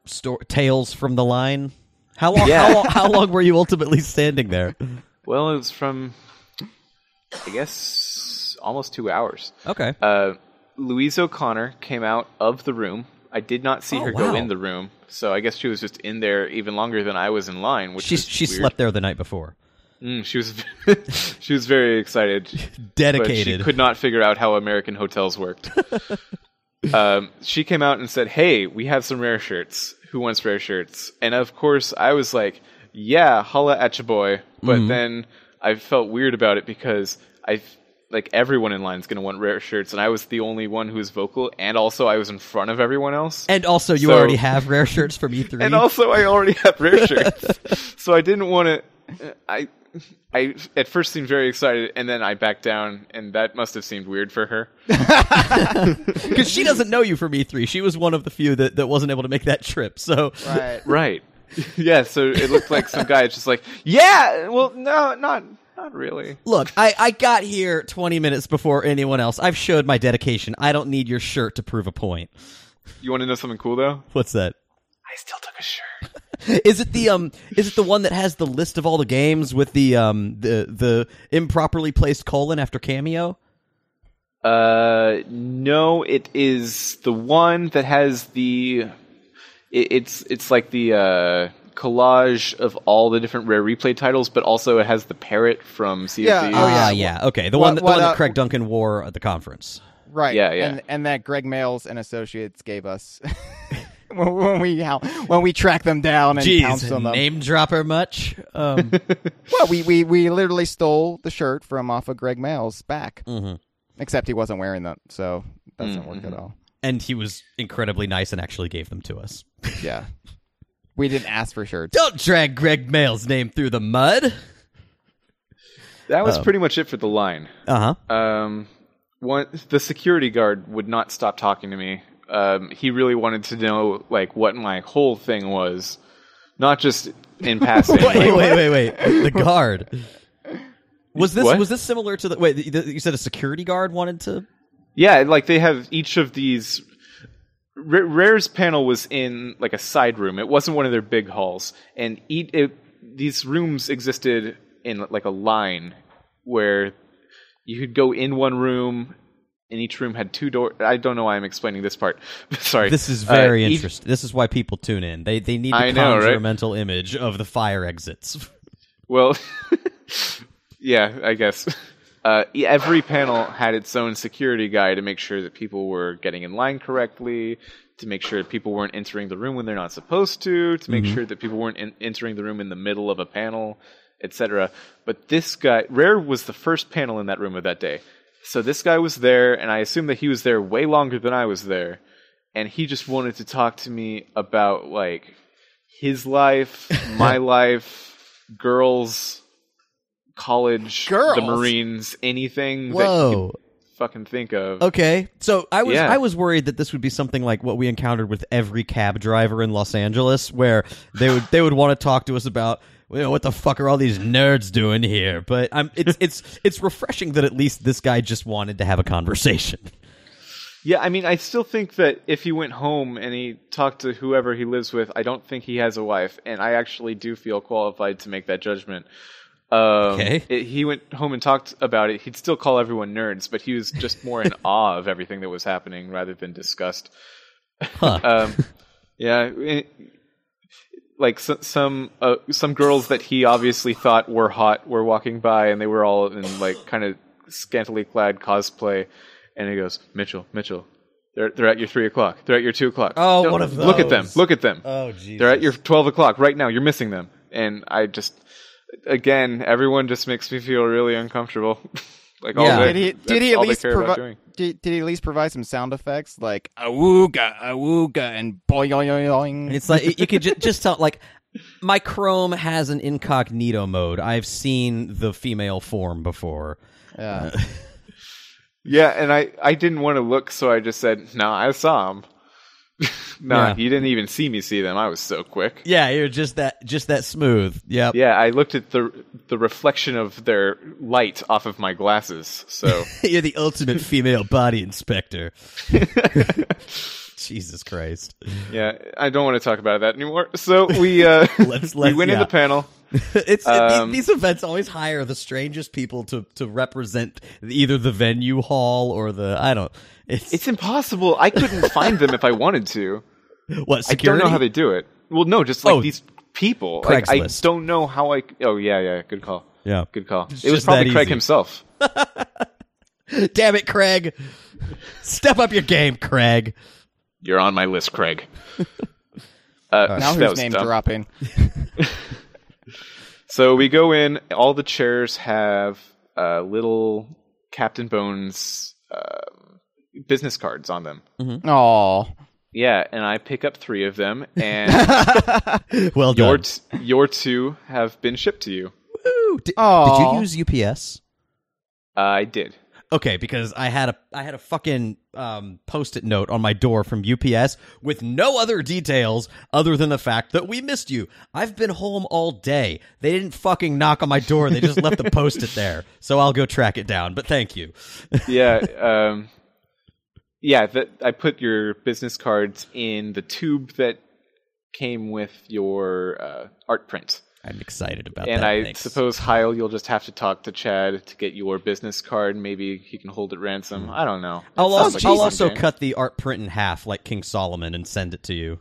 tales from the line? How long? How long were you ultimately standing there? Well, it was from, I guess, almost 2 hours. Okay. Louise O'Connor came out of the room. I did not see her go in the room, so I guess she was just in there even longer than I was in line. Which she slept there the night before. She was she was very excited, dedicated. But she could not figure out how American hotels worked. She came out and said, "Hey, we have some rare shirts. Who wants rare shirts?" And of course, I was like, "Yeah, holla at ya boy." But then I felt weird about it because everyone in line is going to want rare shirts, and I was the only one who was vocal, and also I was in front of everyone else. And also, you already have rare shirts from E3. And also, I already have rare shirts, so I didn't want to. I at first seemed very excited, and then I backed down, and that must have seemed weird for her. Because she doesn't know you from E3. She was one of the few that wasn't able to make that trip. So Right. Yeah, so it looked like some guy just like, yeah, well, no, not really. Look, I got here 20 minutes before anyone else. I've showed my dedication. I don't need your shirt to prove a point. You want to know something cool, though? What's that? I still took a shirt. Is it the one that has the list of all the games with the improperly placed colon after cameo? No, it is the one that has the it's like the collage of all the different Rare Replay titles, but also it has the parrot from Sea of Thieves. Okay, the one that Craig Duncan wore at the conference. Right. Yeah. And that Greg Males and Associates gave us when we tracked them down and pounced on them. Name dropper much? Well, we literally stole the shirt from off of Greg Males' back. Mm-hmm. Except he wasn't wearing them, so it doesn't work at all. And he was incredibly nice and actually gave them to us. Yeah. We didn't ask for shirts. Don't drag Greg Males' name through the mud. That was pretty much it for the line. Uh-huh. The security guard would not stop talking to me. He really wanted to know what my whole thing was, not just in passing. Wait. The guard. Was this similar to the you said a security guard wanted to? Yeah, they have each of these. Rare's panel was in a side room. It wasn't one of their big halls, and these rooms existed in a line where you could go in one room, and each room had two doors. I don't know why I'm explaining this part. Sorry. This is very interesting. This is why people tune in. They need to conjure a mental image of the fire exits. Well, yeah, I guess. Every panel had its own security guy to make sure that people were getting in line correctly, to make sure people weren't entering the room when they're not supposed to make sure that people weren't entering the room in the middle of a panel, etc. But this guy, Rare was the first panel in that room of that day. So this guy was there, and I assume that he was there way longer than I was there. And he just wanted to talk to me about, his life, my life, girls, college, the Marines, anything that you could fucking think of. Okay, so I was worried that this would be something like what we encountered with every cab driver in Los Angeles, where they would want to talk to us about, what the fuck are all these nerds doing here? But it's refreshing that at least this guy just wanted to have a conversation. Yeah, I mean, I still think that if he went home and he talked to whoever he lives with, I don't think he has a wife, and I actually do feel qualified to make that judgment. He went home and talked about it. He'd still call everyone nerds, but he was just more in awe of everything that was happening rather than disgust. Huh. Like some girls that he obviously thought were hot were walking by, and they were all in like kind of scantily clad cosplay. And he goes, Mitchell, they're at your 3 o'clock. They're at your 2 o'clock. Oh, no, one of those. Look at them. Oh, Jesus. They're at your 12 o'clock right now. You're missing them. And I just, again, everyone just makes me feel really uncomfortable. Like all Did he at least provide some sound effects like awooga and boing boing boing? It's like you could just tell. Like my Chrome has an incognito mode. I've seen the female form before. Yeah. Yeah, and I didn't want to look, so I just said, "No, I saw them." You didn't even see me see them. I was so quick. Yeah, you're just that smooth. Yep. Yeah, I looked at the reflection of their light off of my glasses. So you're the ultimate female body inspector. Jesus Christ. Yeah, I don't want to talk about that anymore. So we we went in the panel. These events always hire the strangest people to represent either the venue hall or It's impossible. I couldn't find them if I wanted to. What, security? I don't know how they do it. Well, no, just like these people. Like, I don't know how I... Oh, yeah, good call. Yeah. Good call. It was probably Craig himself. Damn it, Craig. Step up your game, Craig. You're on my list, Craig. Now whose name's dropping? So we go in. All the chairs have little Captain Bones business cards on them. Mm-hmm. Aww. Yeah, and I pick up 3 of them, and well done. Your 2 have been shipped to you. Woo! Did you use UPS? I did. Okay, because I had a fucking Post-it note on my door from UPS with no other details other than the fact that we missed you. I've been home all day. They didn't fucking knock on my door. They just left the Post-it there. So I'll go track it down. But thank you. Yeah. I put your business cards in the tube that came with your art print. I'm excited about that. And I suppose, Hyle, you'll just have to talk to Chad to get your business card. Maybe he can hold it ransom. I don't know. I'll also cut the art print in half like King Solomon and send it to you.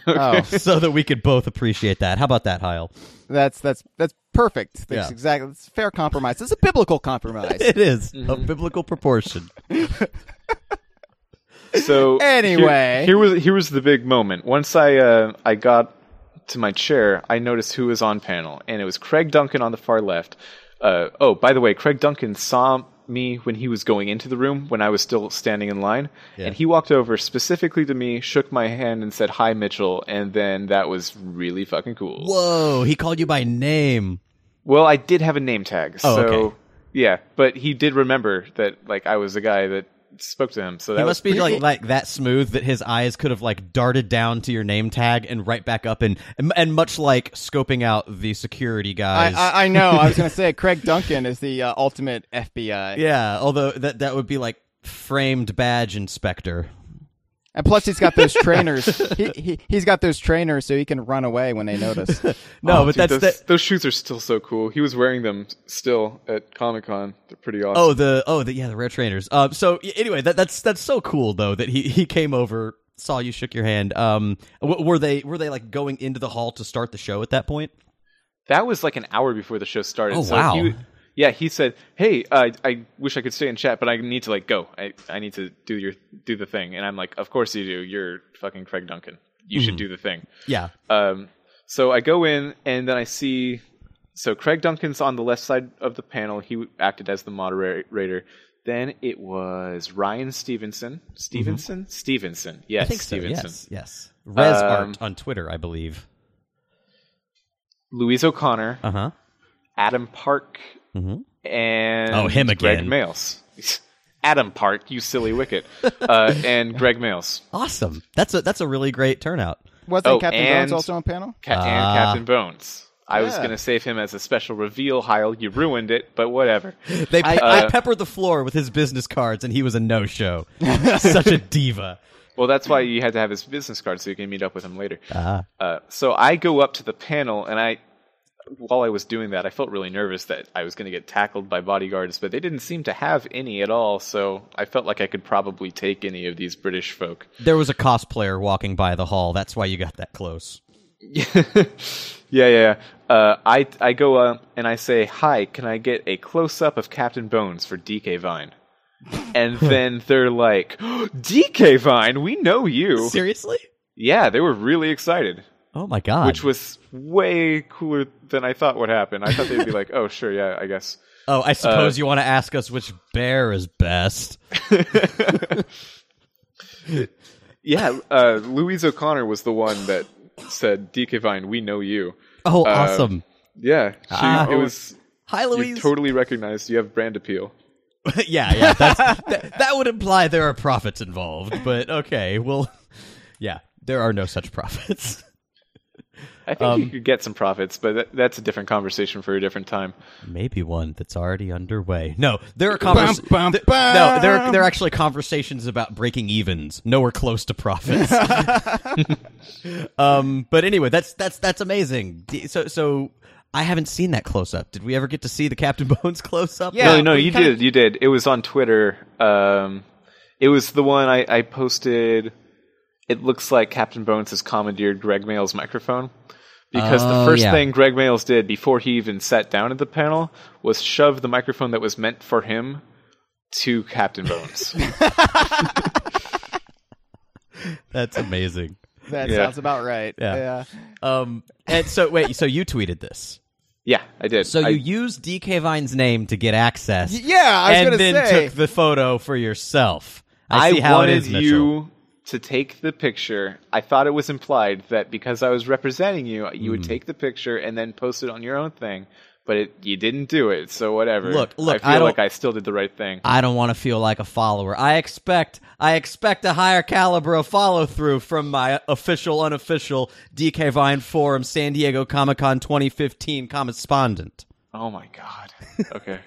Okay. So that we could both appreciate that. How about that, Hyle? That's perfect. That's exactly. It's a fair compromise. It's a biblical compromise. It is a biblical proportion. So anyway, here was the big moment. Once I got to my chair, I noticed who was on panel, and it was Craig Duncan on the far left. By the way, Craig Duncan saw me when he was going into the room when I was still standing in line, and he walked over specifically to me, shook my hand, and said, "Hi, Mitchell," and then that was really fucking cool. Whoa, he called you by name. Well, I did have a name tag, okay. Yeah, but he did remember that like I was the guy that spoke to him. So that he must be like that smooth that his eyes could have like darted down to your name tag and right back up, and much like scoping out the security guys. I know. I was going to say Craig Duncan is the ultimate FBI. Yeah, although that would be like framed badge inspector. And plus, he's got those trainers. He's got those trainers, so he can run away when they notice. But those shoes are still so cool. He was wearing them still at Comic-Con. They're pretty awesome. The rare trainers. So anyway, that's so cool though that he came over, saw you, shook your hand. Were they like going into the hall to start the show at that point? That was like an hour before the show started. Oh, wow. He said, "Hey, I wish I could stay and chat, but I need to like go. I need to do the thing." And I'm like, "Of course you do. You're fucking Craig Duncan. You should do the thing." Yeah. So I go in, and then I see. So Craig Duncan's on the left side of the panel. He acted as the moderator. Then it was Ryan Stevenson. Stevenson. Yes, I think Stevenson. So. Yes. Res Art on Twitter, I believe. Louise O'Connor. Uh-huh. Adam Park. Mm-hmm. And him again. Greg Males. Adam Park, you silly wicket. And Greg Males. Awesome. That's a really great turnout. Wasn't Captain Bones also on panel? And Captain Bones. I was going to save him as a special reveal, Hyle. You ruined it, but whatever. I peppered the floor with his business cards, and he was a no-show. Such a diva. Well, that's why you had to have his business card so you can meet up with him later. So I go up to the panel, and while I was doing that, I felt really nervous that I was going to get tackled by bodyguards, but they didn't seem to have any at all, so I felt like I could probably take any of these British folk. There was a cosplayer walking by the hall. That's why you got that close. Yeah. I go up and I say, "Hi, can I get a close-up of Captain Bones for DK Vine?" And then they're like, "DK Vine, we know you." Seriously? Yeah, they were really excited. Oh my god. Which was way cooler than I thought would happen. I thought they'd be like, "Oh, sure, yeah, I guess." Oh, I suppose you want to ask us which bear is best. Yeah, Louise O'Connor was the one that said, "DK Vine, we know you." Oh, awesome. Yeah, it was... Hi, Louise. You totally recognized you have brand appeal. yeah, that would imply there are profits involved, but okay, well, yeah, there are no such profits. I think you could get some profits, but that's a different conversation for a different time. Maybe one that's already underway. No, there are there are actually conversations about breaking evens. Nowhere close to profits. But anyway, that's amazing. So I haven't seen that close up. Did we ever get to see the Captain Bones close up? Yeah, no, you did. It was on Twitter. It was the one I posted. It looks like Captain Bones has commandeered Greg Mayle's microphone. Because the first thing Greg Mayles did before he even sat down at the panel was shove the microphone that was meant for him to Captain Bones. That's amazing. That sounds about right. Yeah. And so you tweeted this. Yeah, I did. So you used DK Vine's name to get access. Yeah, I was going to say. And then took the photo for yourself. I see how wanted it is, Mitchell. you to take the picture. I thought it was implied that because I was representing you, you would take the picture and then post it on your own thing. But you didn't do it, so whatever. Look, I feel like I still did the right thing. I don't want to feel like a follower. I expect a higher caliber of follow-through from my official, unofficial DK Vine Forum San Diego Comic-Con 2015 correspondent. Oh my god. Okay.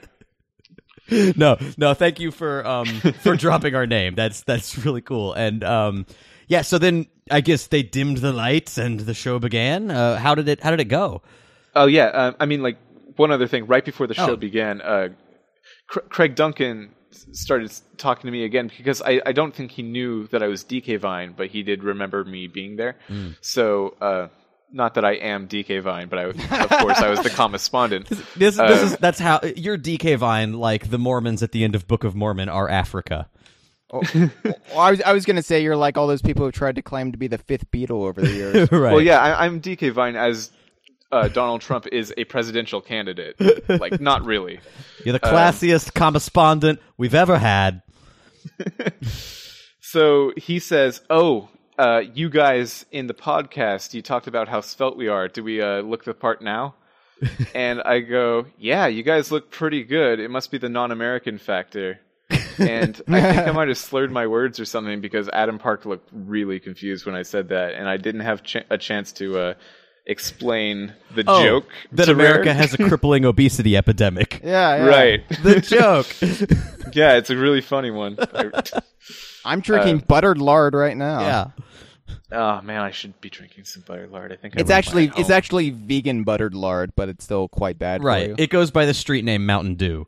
No, thank you for dropping our name. That's really cool. And so then I guess they dimmed the lights and the show began. How did it go? Oh yeah, I mean, like, one other thing. Right before the show began, Craig Duncan started talking to me again because I don't think he knew that I was DK Vine, but he did remember me being there. So, not that I am DK Vine, but of course I was the correspondent. That's how you're DK Vine, like the Mormons at the end of Book of Mormon are Africa. I was going to say you're like all those people who tried to claim to be the fifth Beatle over the years. Right. Well, yeah, I'm DK Vine as Donald Trump is a presidential candidate. Like, not really. You're the classiest correspondent we've ever had. So he says, you guys in the podcast, you talked about how svelte we are. Do we look the part now? And I go, yeah, you guys look pretty good. It must be the non-American factor. And I think I might have slurred my words or something because Adam Park looked really confused when I said that. And I didn't have a chance to explain the joke. That America has a crippling obesity epidemic. Yeah. Right. The joke. Yeah, it's a really funny one. I'm drinking buttered lard right now. Yeah. Oh man, I should be drinking some buttered lard. I think it's actually vegan buttered lard, but it's still quite bad. Right. For you. It goes by the street name Mountain Dew.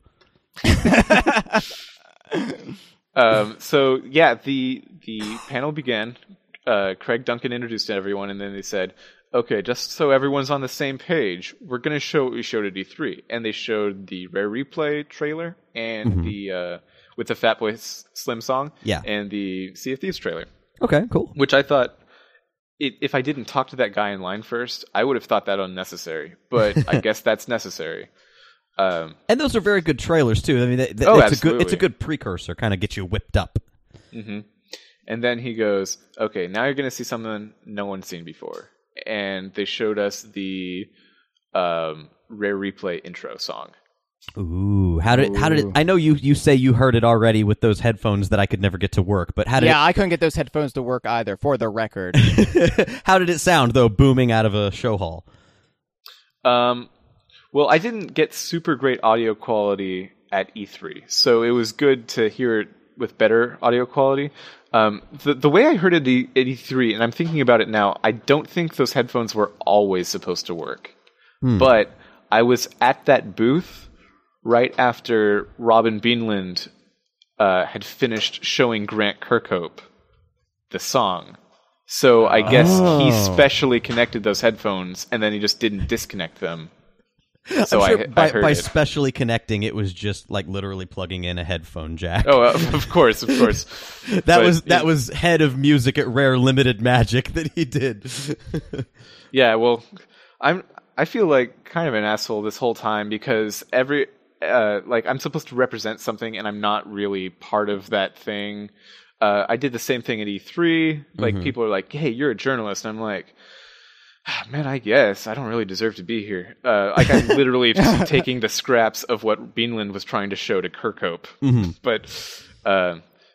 So yeah, the panel began. Craig Duncan introduced everyone, and then they said, "Okay, just so everyone's on the same page, we're going to show what we showed at E3." And they showed the Rare Replay trailer and the with the Fatboy Slim song, and the Sea of Thieves trailer. Okay, cool. Which I thought, if I didn't talk to that guy in line first, I would have thought that unnecessary. But I guess that's necessary. And those are very good trailers too. I mean, it's a good precursor, kind of get you whipped up. Mm-hmm. And then he goes, "Okay, now you're going to see something no one's seen before." And they showed us the Rare Replay intro song. Ooh, how did it? I know you say you heard it already with those headphones that I could never get to work, but how did? Yeah, I couldn't get those headphones to work either. For the record, how did it sound though, booming out of a show hall? Well, I didn't get super great audio quality at E3, so it was good to hear it with better audio quality. The way I heard it at E3, and I'm thinking about it now, I don't think those headphones were always supposed to work. But I was at that booth right after Robin Beanland had finished showing Grant Kirkhope the song. So I guess he specially connected those headphones, and then he just didn't disconnect them. So I'm sure I heard by it. specially connecting, it was just like literally plugging in a headphone jack. Oh, of course. That was head of music at Rare Limited Magic that he did. Yeah, well, I feel like kind of an asshole this whole time because I'm supposed to represent something and I'm not really part of that thing. I did the same thing at E3. Like people are like, "Hey, you're a journalist," and I'm like, man, I guess I don't really deserve to be here. Like I'm literally just taking the scraps of what Beanland was trying to show to Kirkhope. But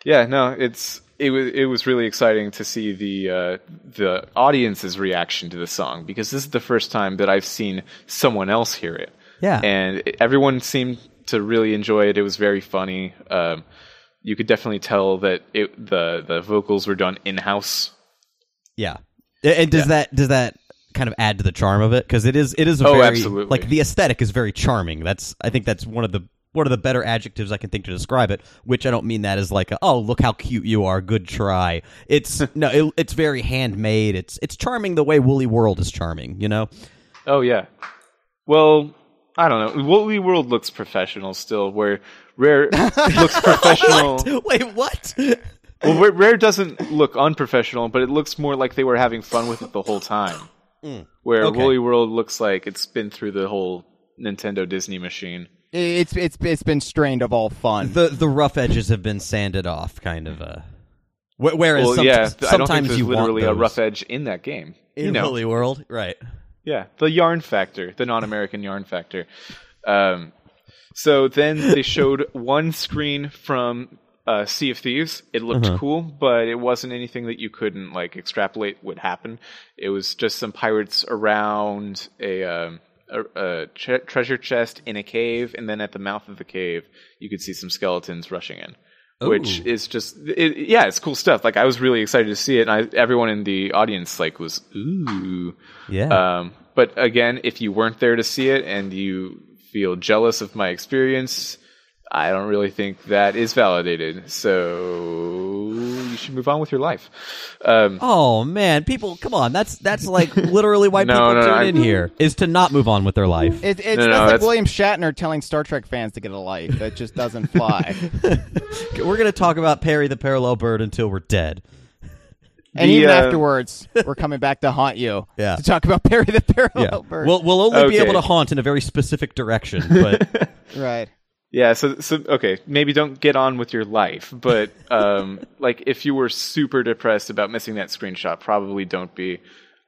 yeah, no, it was really exciting to see the audience's reaction to the song because this is the first time that I've seen someone else hear it. Yeah, and everyone seemed to really enjoy it. It was very funny. You could definitely tell that the vocals were done in-house. Yeah, and does that kind of add to the charm of it? Because it is a very absolutely. Like the aesthetic is very charming. I think that's one of the better adjectives I can think to describe it. Which I don't mean that as like oh look how cute you are, good try. It's it's very handmade. It's charming the way Woolly World is charming. You know? Oh yeah. Well, I don't know. Woolly World looks professional still, where Rare looks professional. What? Wait, what? Well, Rare doesn't look unprofessional, but it looks more like they were having fun with it the whole time. Where Woolly World looks like it's been through the whole Nintendo Disney machine. It's been strained of all fun. The rough edges have been sanded off, kind of. Whereas I don't think sometimes there's you literally want a rough edge in that game. in Woolly World, right? Yeah, the yarn factor, the non-American yarn factor. So then they showed one screen from Sea of Thieves. It looked cool, but it wasn't anything that you couldn't like extrapolate would happen. It was just some pirates around a treasure chest in a cave, and then at the mouth of the cave, you could see some skeletons rushing in. Which is just, it's cool stuff. Like I was really excited to see it, and everyone in the audience like was ooh, yeah. But again, if you weren't there to see it and you feel jealous of my experience, I don't really think that is validated. So you should move on with your life. Oh man, people, come on! That's like literally why people tune in here is to not move on with their life. That's like William Shatner telling Star Trek fans to get a life. That just doesn't fly. We're gonna talk about Perry the Parallel Bird until we're dead. And even afterwards, we're coming back to haunt you to talk about Perry the Parallel Bird. We'll only be able to haunt in a very specific direction, but right. Yeah, so okay, maybe don't get on with your life, but like if you were super depressed about missing that screenshot, probably don't be.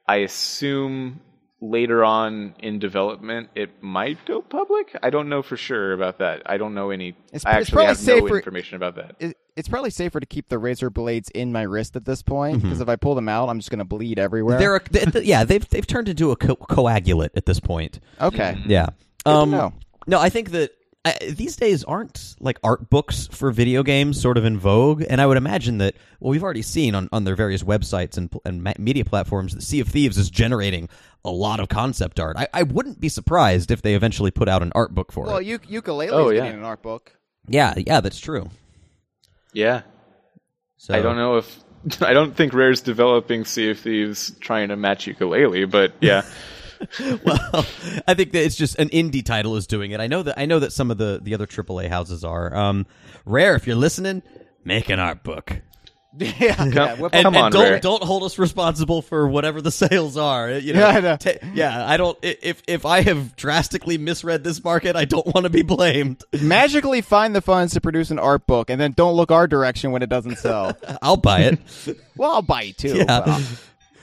I assume later on in development it might go public. I don't know for sure about that. I don't know any. I actually have no information about that. It's probably safer to keep the razor blades in my wrist at this point because if I pull them out, I'm just going to bleed everywhere. They've turned into a coagulate at this point. Okay. Yeah. Good to know. No, I think that these days aren't like art books for video games sort of in vogue, and I would imagine that we've already seen on their various websites and media platforms that Sea of Thieves is generating a lot of concept art. I wouldn't be surprised if they eventually put out an art book for it. Well, Ukulele is getting an art book. Yeah, that's true. Yeah. So I don't know if I don't think Rare's developing Sea of Thieves trying to match Ukulele, but yeah. Well, I think that it's just an indie title is doing it. I know that some of the other AAA houses are. Rare, if you're listening, make an art book. Come on, Rare. Don't hold us responsible for whatever the sales are. You know, I don't. If I have drastically misread this market, I don't want to be blamed. Magically find the funds to produce an art book, and then don't look our direction when it doesn't sell. I'll buy it. Well, I'll buy it too. Yeah.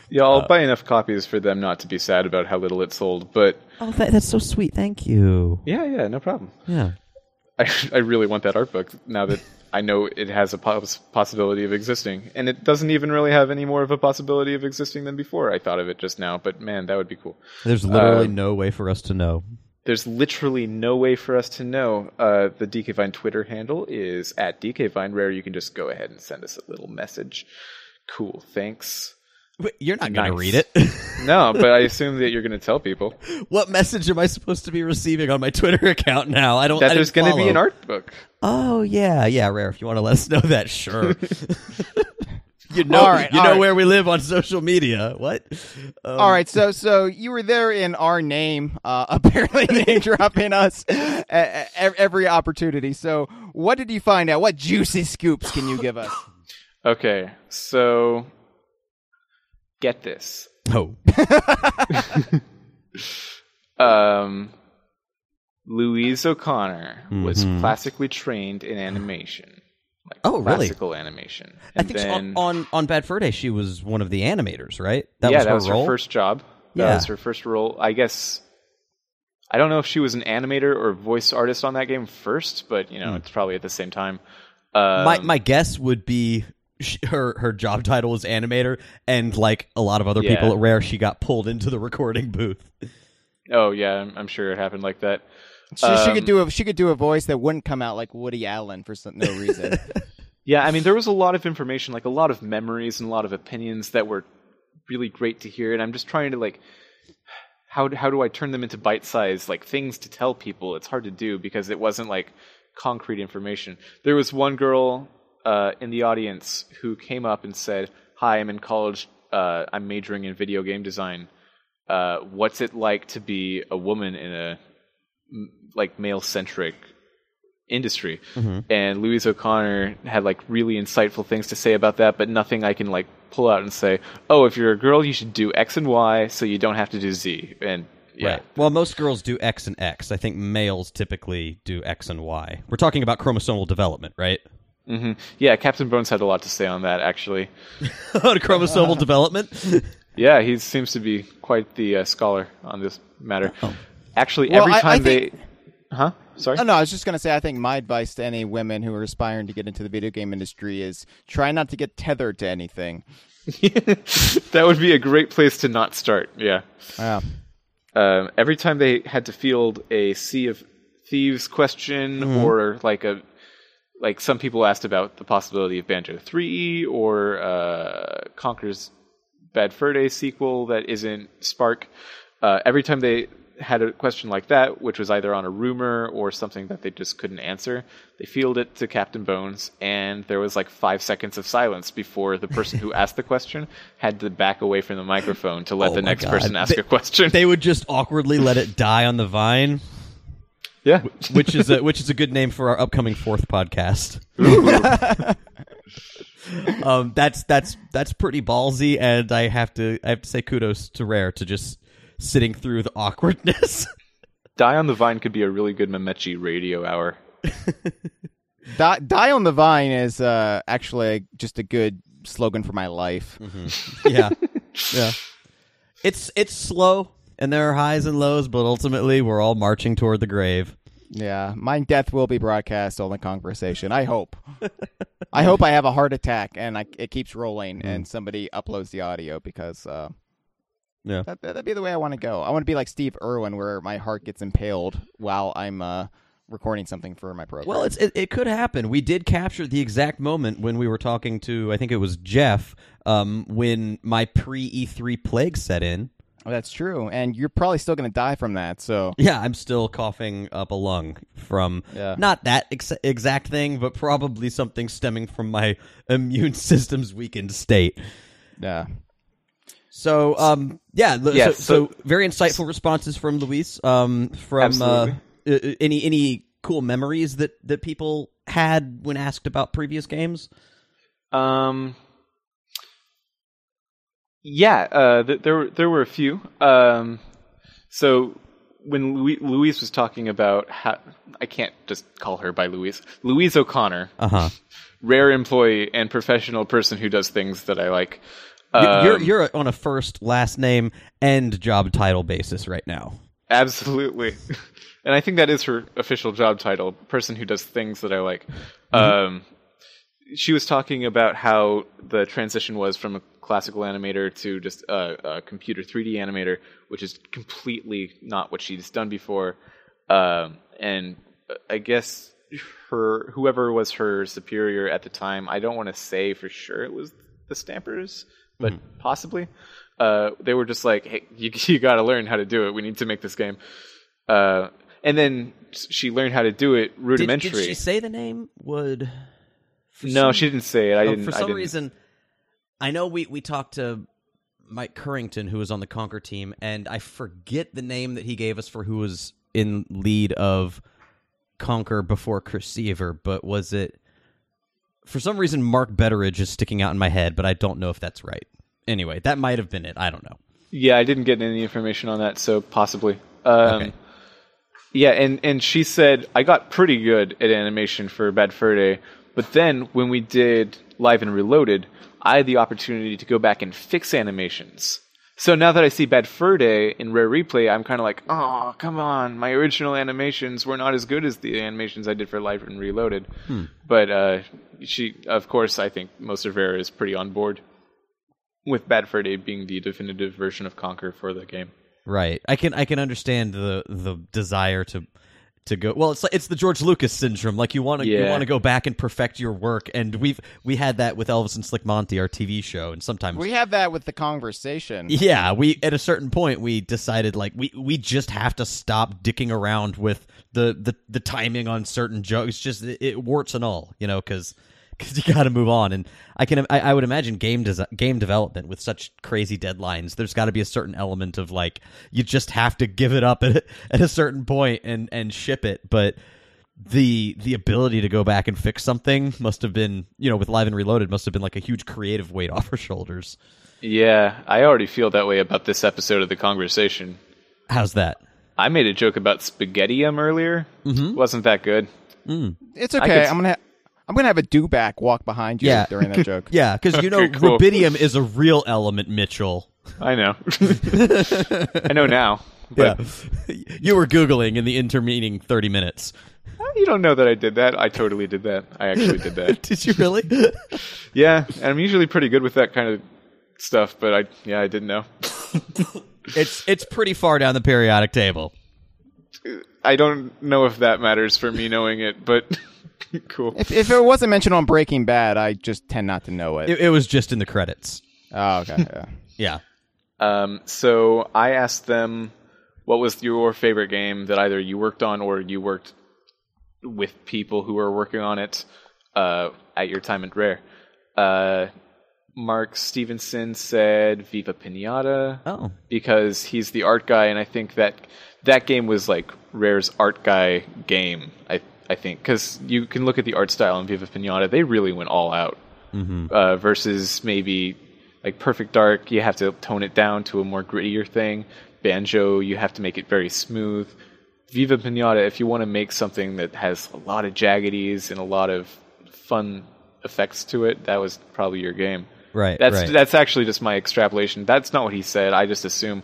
Yeah, I'll buy enough copies for them not to be sad about how little it sold, but... Oh, that's so sweet. Thank you. Yeah, no problem. Yeah. I really want that art book now that I know it has a possibility of existing, and it doesn't even really have any more of a possibility of existing than before. I thought of it just now, but man, that would be cool. There's literally no way for us to know. There's literally no way for us to know. The DKVine Twitter handle is at DKVine. Rare, you can just go ahead and send us a little message. Cool, thanks. Wait, you're not going to Nice. read it. No, but I assume that you're going to tell people What message am I supposed to be receiving on my Twitter account now? I don't. that I there's going to be an art book. Oh yeah, Rare. If you want to let us know that, sure. You know, All right, all right. where we live on social media. What? All right, so you were there in our name, apparently name dropping us every opportunity. So what did you find out? What juicy scoops can you give us? Okay, so get this. Oh, Louise O'Connor was classically trained in animation. Like Oh, really? classical animation. I And think then, on Bad Fur Day she was one of the animators, right? that was role? her first job. Yeah. That was her first role. I guess I don't know if she was an animator or voice artist on that game first, but it's probably at the same time. My guess would be her job title was animator, and like a lot of other people at Rare, she got pulled into the recording booth. Oh yeah, I'm sure it happened like that. She could do a voice that wouldn't come out like Woody Allen for no reason. Yeah, I mean, there was a lot of information, like a lot of memories and a lot of opinions that were really great to hear, and I'm just trying to, like, how do I turn them into bite-sized, like, things to tell people? It's hard to do because it wasn't, like, concrete information. There was one girl in the audience who came up and said, "Hi, I'm in college. I'm majoring in video game design. What's it like to be a woman in a, like, male-centric industry?" And Louise O'Connor had like really insightful things to say about that, but nothing I can like pull out and say, oh, if you're a girl you should do X and Y so you don't have to do Z. And yeah. Right. Well, most girls do X and X. I think males typically do X and Y. We're talking about chromosomal development, right? Yeah, Captain Bones had a lot to say on that, actually. On chromosomal development? Yeah, he seems to be quite the scholar on this matter. Actually, Well, every I time think- Sorry? No, I was just going to say, I think my advice to any women who are aspiring to get into the video game industry is try not to get tethered to anything. That would be a great place to not start, yeah. Yeah. Every time they had to field a Sea of Thieves question or like some people asked about the possibility of Banjo 3 or Conker's Bad Fur Day sequel that isn't Spark, every time they had a question like that, which was either on a rumor or something that they just couldn't answer, they fielded it to Captain Bones, and there was like 5 seconds of silence before the person who asked the question had to back away from the microphone to let the next person ask a question. They would just awkwardly let it die on the vine. Yeah. Which is a good name for our upcoming 4th podcast. That's pretty ballsy, and I have to say kudos to Rare to just sitting through the awkwardness. Die on the Vine could be a really good Memechi radio hour. Die on the Vine is actually just a good slogan for my life. Yeah. It's slow, and there are highs and lows, but ultimately we're all marching toward the grave. Yeah, my death will be broadcast on the Kongversation. I hope. I hope I have a heart attack and it keeps rolling and somebody uploads the audio because that'd be the way I want to go. I want to be like Steve Irwin, where my heart gets impaled while I'm recording something for my program. Well, it could happen. We did capture the exact moment when we were talking to, I think it was Jeff, when my pre-E3 plague set in. That's true, and you're probably still going to die from that. So yeah, I'm still coughing up a lung from not that exact thing, but probably something stemming from my immune system's weakened state. Yeah. So so very insightful responses from Luis. Any cool memories that people had when asked about previous games? There were a few. So when Louise was talking about how, I can't just call her by Louise O'Connor, rare employee and professional person who does things that I like. You're on a first, last name, and job title basis right now. Absolutely. And I think that is her official job title, person who does things that I like. she was talking about how the transition was from a classical animator to just a computer 3D animator, which is completely not what she's done before. And I guess whoever was her superior at the time, I don't want to say for sure it was the Stampers, but possibly. They were just like, hey, you got to learn how to do it. We need to make this game. And then she learned how to do it rudimentary. Did she say the name? No, she didn't say it. For some reason, I know we talked to Mike Currington, who was on the Conquer team, and I forget the name that he gave us for who was in lead of Conquer before Chris Seaver, but was it... For some reason, Mark Betteridge is sticking out in my head, but I don't know if that's right. Anyway, that might have been it. I don't know. Yeah, I didn't get any information on that, so possibly. Okay. Yeah, and she said, I got pretty good at animation for Bad Fur Day, but then when we did Live and Reloaded, I had the opportunity to go back and fix animations. So now that I see Bad Fur Day in Rare Replay, I'm kind of like, oh, come on, my original animations were not as good as the animations I did for Live and Reloaded. But she, of course, I think most of Rare is pretty on board with Bad Fur Day being the definitive version of Conquer for the game. Right. I can understand the desire to go. Well, it's the George Lucas syndrome. Like you want to go back and perfect your work, and we had that with Elvis and Slick Monty, our TV show, and sometimes we have that with the Kongversation. Yeah, we at a certain point we decided like we just have to stop dicking around with the timing on certain jokes. Just it warts and all, because you got to move on. And I would imagine game development with such crazy deadlines, there's got to be a certain element of like you just have to give it up at a certain point and ship it. But the ability to go back and fix something must have been, with Live and Reloaded, must have been like a huge creative weight off her shoulders. Yeah, I already feel that way about this episode of The Kongversation. How's that? I made a joke about Spaghettium earlier. Wasn't that good? It's okay. I'm gonna have a do-back walk behind you during that joke. Yeah, because Okay, cool. rubidium is a real element, Mitchell. I know. I know now. But You were Googling in the intervening 30 minutes. you don't know that I did that. I totally did that. I actually did that. Did you really? Yeah, and I'm usually pretty good with that kind of stuff, but I didn't know. It's pretty far down the periodic table. I don't know if that matters for me knowing it, but cool. If it wasn't mentioned on Breaking Bad, I just tend not to know it. It was just in the credits. Oh, okay. Yeah. So I asked them, what was your favorite game that either you worked on or you worked with people who were working on it at your time at Rare? Mark Stevenson said Viva Pinata. Oh. Because he's the art guy, and I think that game was like Rare's art guy game, I think. Because you can look at the art style in Viva Pinata, they really went all out. Versus maybe like Perfect Dark, you have to tone it down to a more grittier thing. Banjo, you have to make it very smooth. Viva Pinata, if you want to make something that has a lot of jaggities and a lot of fun effects to it, that was probably your game. Right. That's actually just my extrapolation. That's not what he said. I just assume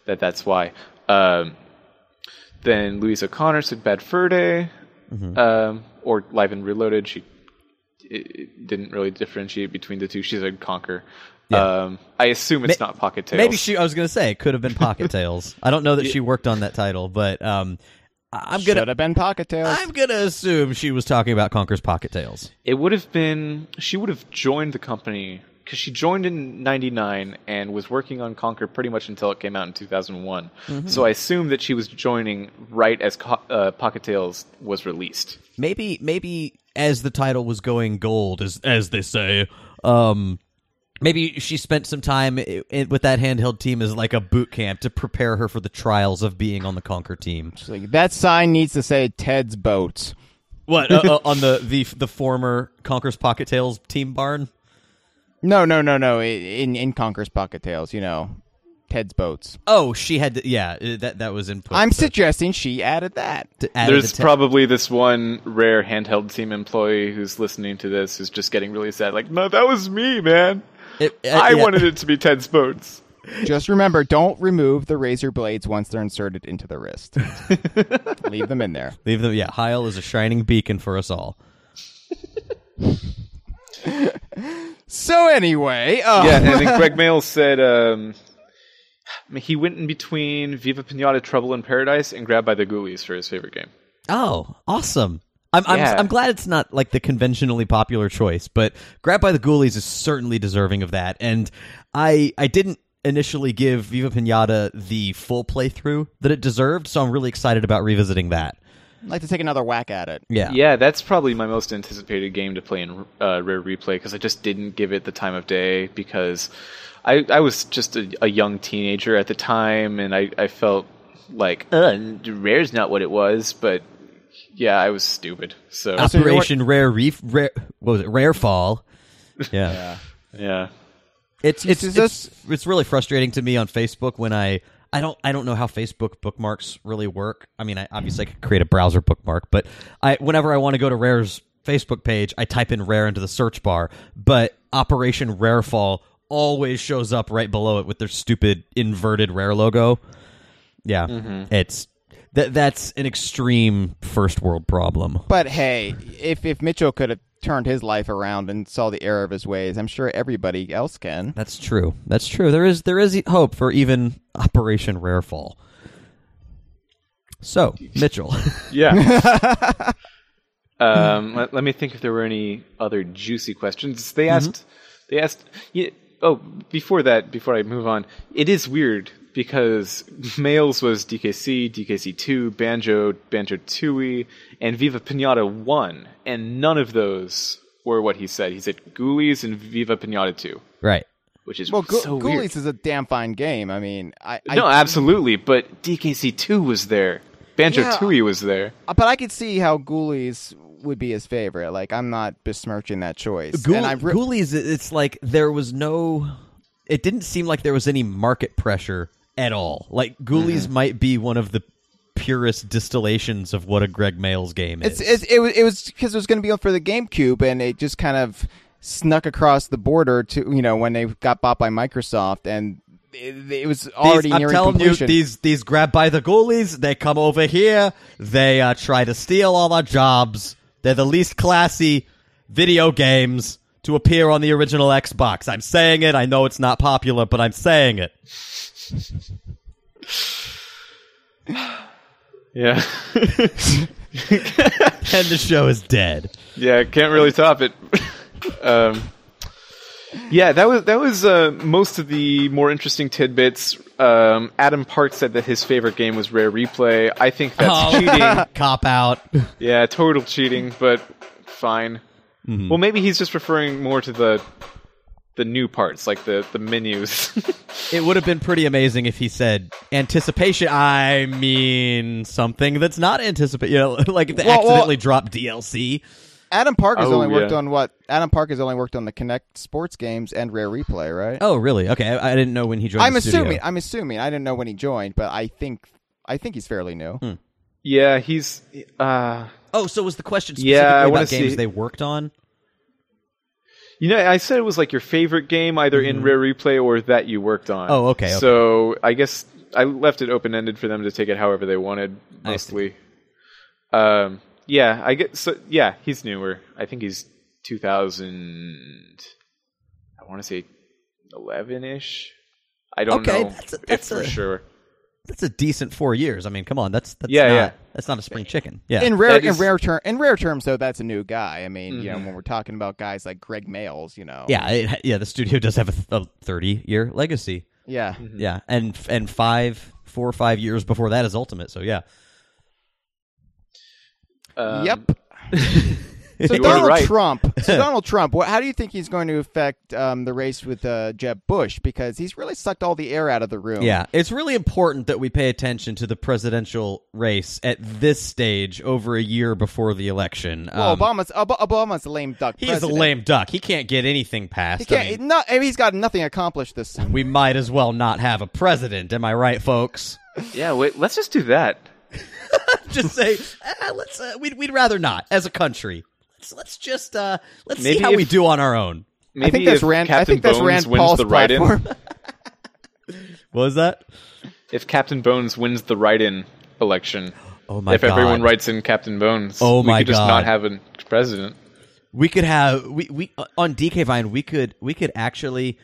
that's why. Then Louise O'Connor said Bad Fur Day, or Live and Reloaded. She didn't really differentiate between the two. She said Conquer. Yeah. I assume it's not Pocket Tales. Maybe I was going to say, it could have been Pocket Tales. I don't know that she worked on that title, but should have been Pocket Tales. I'm going to assume she was talking about Conquer's Pocket Tales. It would have been... She would have joined the company, because she joined in 99 and was working on Conquer pretty much until it came out in 2001. So I assume that she was joining right as Pocket Tales was released. Maybe as the title was going gold, as they say, maybe she spent some time with that handheld team as like a boot camp to prepare her for the trials of being on the Conquer team. Like, that sign needs to say Ted's Boats. What, on the former Conquer's Pocket Tales team barn? No. In Conquer's Pocket Tales, Ted's Boats. Oh, she had to, that was input. I'm suggesting she added that. There's probably this one Rare handheld team employee who's listening to this who's just getting really sad. Like, no, that was me, man. I wanted it to be Ted's Boats. Just remember, don't remove the razor blades once they're inserted into the wrist. Leave them in there. Leave them. Yeah, Hyle is a shining beacon for us all. So anyway, Yeah, and then Greg Mail said he went in between Viva Pinata, Trouble in Paradise, and Grabbed by the Ghoulies for his favorite game. Oh, awesome. I'm glad it's not like the conventionally popular choice, but Grabbed by the Ghoulies is certainly deserving of that. And I didn't initially give Viva Pinata the full playthrough that it deserved, so I'm really excited about revisiting that. I'd like to take another whack at it. Yeah, that's probably my most anticipated game to play in Rare Replay, because I just didn't give it the time of day, because I was just a young teenager at the time, and I felt like, Rare's not what it was, but yeah, I was stupid. So Operation Rare Fall. Yeah. Yeah. It's really frustrating to me on Facebook when I don't know how Facebook bookmarks really work. I mean, obviously I could create a browser bookmark, but whenever I want to go to Rare's Facebook page, I type in Rare into the search bar, but Operation Rarefall always shows up right below it with their stupid inverted Rare logo. Yeah, that's an extreme first world problem. But hey, if Mitchell could have turned his life around and saw the error of his ways, I'm sure everybody else can. That's true. There is hope for even Operation Rarefall. So, Mitchell. Yeah. Let me think if there were any other juicy questions. They asked. Before I move on, it is weird because Mails was DKC, DKC2, Banjo, Banjo-Tooie, and Viva Pinata 1, and none of those were what he said. He said Ghoulies and Viva Pinata 2. Right. Which is so Ghoulies weird. Is a damn fine game. I mean, no, absolutely, but DKC2 was there. Banjo-Tooie was there. But I could see how Ghoulies would be his favorite. Like, I'm not besmirching that choice. Ghoulies, it's like there was no... It didn't seem like there was any market pressure at all. Like, Ghoulies might be one of the purest distillations of what a Greg Mails game is. It was because it was going to be for the GameCube, and it just kind of snuck across the border to when they got bought by Microsoft, and it was already nearing completion. I'm telling you, these Grabbed by the Ghoulies, they come over here, they try to steal all our jobs. They're the least classy video games to appear on the original Xbox. I'm saying it. I know it's not popular, but I'm saying it. Yeah. And the show is dead. Yeah, can't really top it. Yeah, that was most of the more interesting tidbits. Adam Park said that his favorite game was Rare Replay. I think that's cheating. Cop out. Yeah, total cheating, but fine. Mm-hmm. Well, maybe he's just referring more to the new parts, like the menus. It would have been pretty amazing if he said anticipation. I mean something that's not anticipation. Like if they accidentally dropped DLC. Adam Park has only worked on what? Adam Park has only worked on the Kinect sports games and Rare Replay, right? Oh, really? Okay, I didn't know when he joined. I'm assuming. I didn't know when he joined, but I think he's fairly new. Yeah, he's. So was the question specifically about games they worked on? I said it was like your favorite game, either in Rare Replay or that you worked on. Oh, okay. So I guess I left it open-ended for them to take it however they wanted, mostly. Yeah, I guess. So, yeah, he's newer. I think he's 2000. I want to say 11-ish. I don't know if for sure. That's a decent 4 years. I mean, come on, that's not a spring chicken. Yeah. In rare terms, though, that's a new guy. I mean, when we're talking about guys like Greg Mails, Yeah, the studio does have a 30-year legacy. Yeah. Yeah, and 4 or 5 years before that is Ultimate. So yeah. Yep. So Donald Trump. How do you think he's going to affect the race with Jeb Bush? Because he's really sucked all the air out of the room. Yeah, it's really important that we pay attention to the presidential race at this stage, over a year before the election. Well, Obama's a lame duck. He's a lame duck. He can't get anything passed. He can't. He's got nothing accomplished this. We might as well not have a president. Am I right, folks? Yeah. Wait. Let's just do that. Just say let's. We'd rather not as a country. Let's just let's see how we do on our own. Maybe I think that's Rand Paul's platform. What was that? If Captain Bones wins the write-in election, oh my if everyone writes in Captain Bones, we could just not have a president. We could have we on DK Vine. We could actually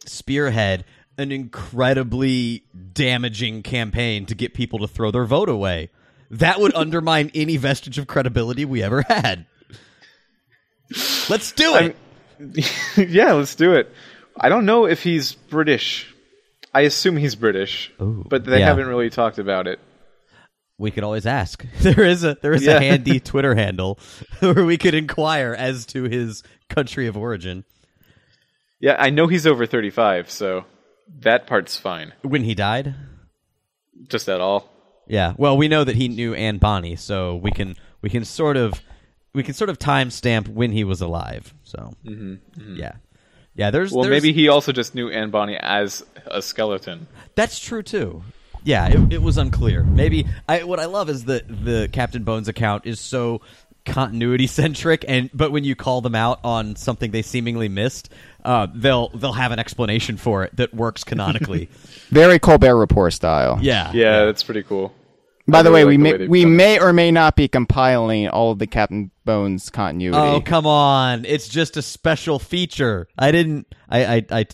spearhead an incredibly damaging campaign to get people to throw their vote away. That would undermine any vestige of credibility we ever had. Let's do it. Yeah, let's do it. I don't know if he's British. I assume he's British, but they haven't really talked about it. We could always ask. There is a handy Twitter handle where we could inquire as to his country of origin. Yeah, I know he's over 35, so that part's fine. When he died? Just at all. Yeah. Well, we know that he knew Anne Bonny, so we can sort of timestamp when he was alive. So yeah. Maybe he also just knew Anne Bonny as a skeleton. That's true too. Yeah, it was unclear. Maybe what I love is that the Captain Bones account is so continuity centric, but when you call them out on something they seemingly missed, they'll have an explanation for it that works canonically. Very Colbert Report style. Yeah, that's pretty cool. By the way, we may or may not be compiling all of the Captain Bones continuity. Oh, come on. It's just a special feature. I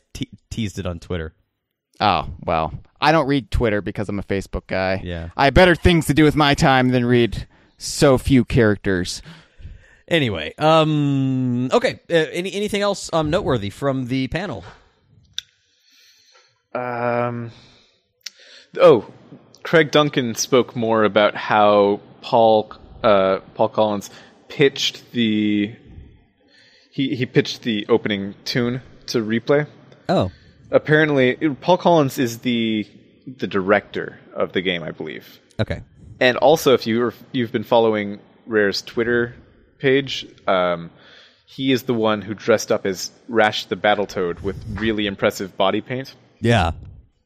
teased it on Twitter. Oh, well. I don't read Twitter because I'm a Facebook guy. Yeah. I have better things to do with my time than read so few characters. Anyway, okay. Anything else noteworthy from the panel? Craig Duncan spoke more about how Paul Collins pitched he pitched the opening tune to Replay. Oh. Apparently, Paul Collins is the director of the game, I believe. Okay. And also, if you've been following Rare's Twitter page, he is the one who dressed up as Rash the Battletoad with really impressive body paint. Yeah.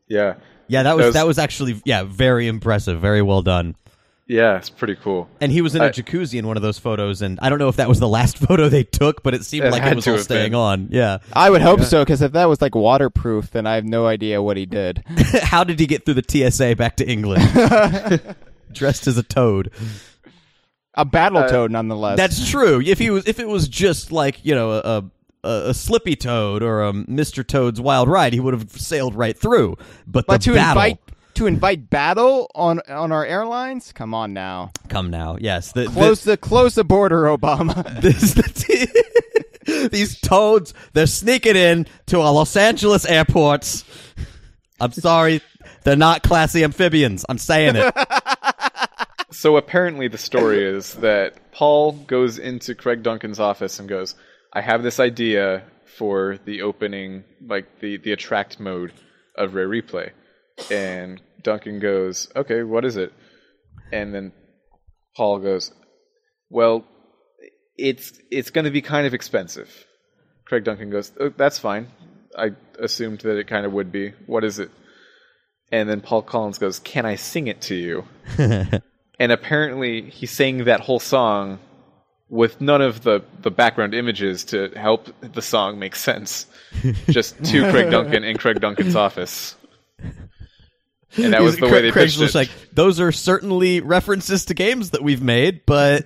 Yeah. Yeah, that was actually very impressive, very well done. Yeah, it's pretty cool. And he was in a jacuzzi in one of those photos, and I don't know if that was the last photo they took, but it seemed like it was all staying on. Yeah, I would hope so, because if that was like waterproof, then I have no idea what he did. How did he get through the TSA back to England? Dressed as a toad. A Battletoad, nonetheless. That's true. If it was just like a Slippy Toad or a Mr. Toad's Wild Ride, he would have sailed right through. But to invite battle on our airlines? Come on now. Come now. Yes. Close the border, Obama. These toads, they're sneaking in to our Los Angeles airports. I'm sorry, they're not classy amphibians. I'm saying it. So apparently the story is that Paul goes into Craig Duncan's office and goes, I have this idea for the opening, like the attract mode of Rare Replay. And Duncan goes, okay, what is it? And then Paul goes, well, it's going to be kind of expensive. Craig Duncan goes, oh, that's fine. I assumed that it kind of would be. What is it? And then Paul Collins goes, can I sing it to you? And apparently he sang that whole song with none of the background images to help the song make sense. Just to Craig Duncan in Craig Duncan's office. And that was the way they pitched it. Like, those are certainly references to games that we've made, but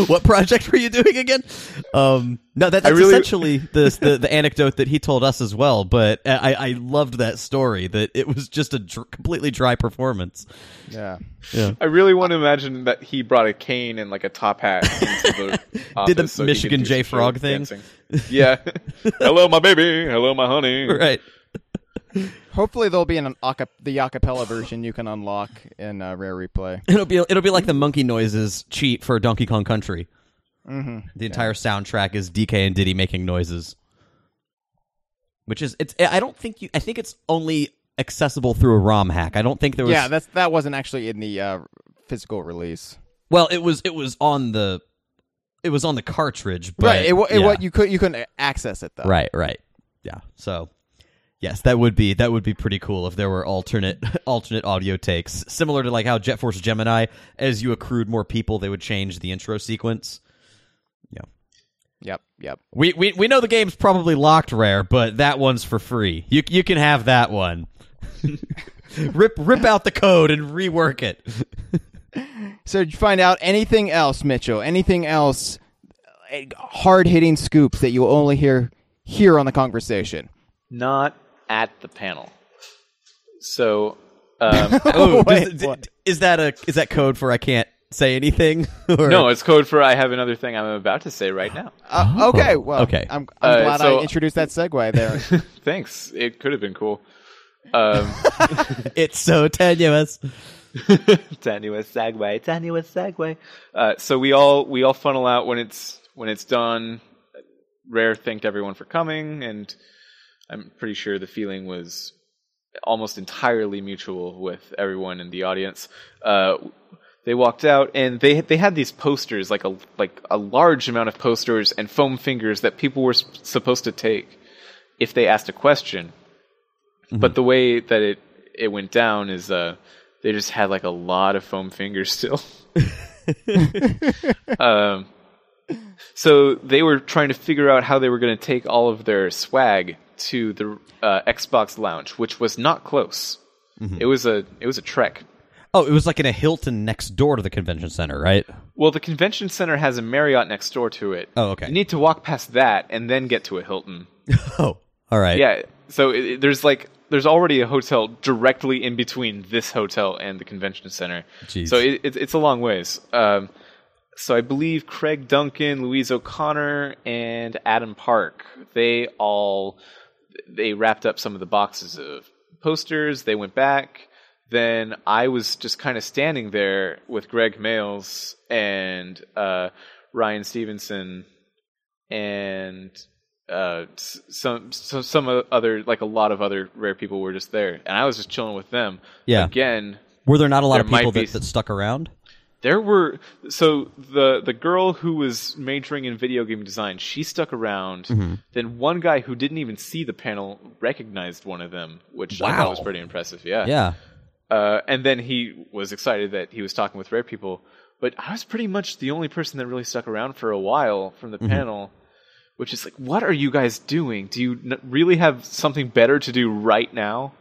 what project were you doing again? No, that's essentially the anecdote that he told us as well, but I loved that story, that it was just a completely dry performance. Yeah. I really want to imagine that he brought a cane and like a top hat into the office. Did the Michigan J. Frog thing? Dancing. Yeah. Hello, my baby. Hello, my honey. Right. Hopefully there'll be the acapella version you can unlock in Rare Replay. It'll be like the monkey noises cheat for Donkey Kong Country. Mm-hmm. The entire soundtrack is DK and Diddy making noises. Which is I think it's only accessible through a ROM hack. I don't think there was. Yeah, that wasn't actually in the physical release. Well, it was on the cartridge, but right. You couldn't access it though. Right. Yeah. So. Yes, that would be pretty cool if there were alternate audio takes, similar to like how Jet Force Gemini, as you accrued more people, they would change the intro sequence. Yeah. Yep. We know the game's probably locked, Rare, but that one's for free. You can have that one. rip out the code and rework it. So did you find out anything else, Mitchell? Anything else? hard-hitting scoops that you will only hear here on the Conversation. Not at the panel. So, is that code for I can't say anything? Or? No, it's code for I have another thing I'm about to say right now. Okay, well, okay. I'm glad I introduced that segue there. Thanks. It could have been cool. It's so tenuous. Tenuous segue. So we all funnel out when it's done. Rare thanked everyone for coming, and I'm pretty sure the feeling was almost entirely mutual with everyone in the audience. They walked out, and they had these posters, like a large amount of posters and foam fingers that people were supposed to take if they asked a question. Mm-hmm. But the way that it went down is they just had like a lot of foam fingers still. So they were trying to figure out how they were going to take all of their swag to the Xbox lounge, which was not close. Mm-hmm. It was a trek. Oh, it was like in a Hilton next door to the convention center, right? Well, the convention center has a Marriott next door to it. Oh, okay. You need to walk past that and then get to a Hilton. Oh, all right. Yeah, so there's already a hotel directly in between this hotel and the convention center. Jeez. So it's a long ways. So I believe Craig Duncan, Louise O'Connor, and Adam Park, they wrapped up some of the boxes of posters. They went back. Then I was just kind of standing there with Greg Males and Ryan Stevenson and some other, like a lot of other rare people were just there, and I was just chilling with them. Yeah. Again, were there not a lot of people that stuck around? There were. So the girl who was majoring in video game design, she stuck around. Mm-hmm. Then one guy who didn't even see the panel recognized one of them, which I thought was pretty impressive. Yeah. Yeah. And then he was excited that he was talking with rare people. But I was pretty much the only person that really stuck around for a while from the panel, which is like, what are you guys doing? Do you really have something better to do right now?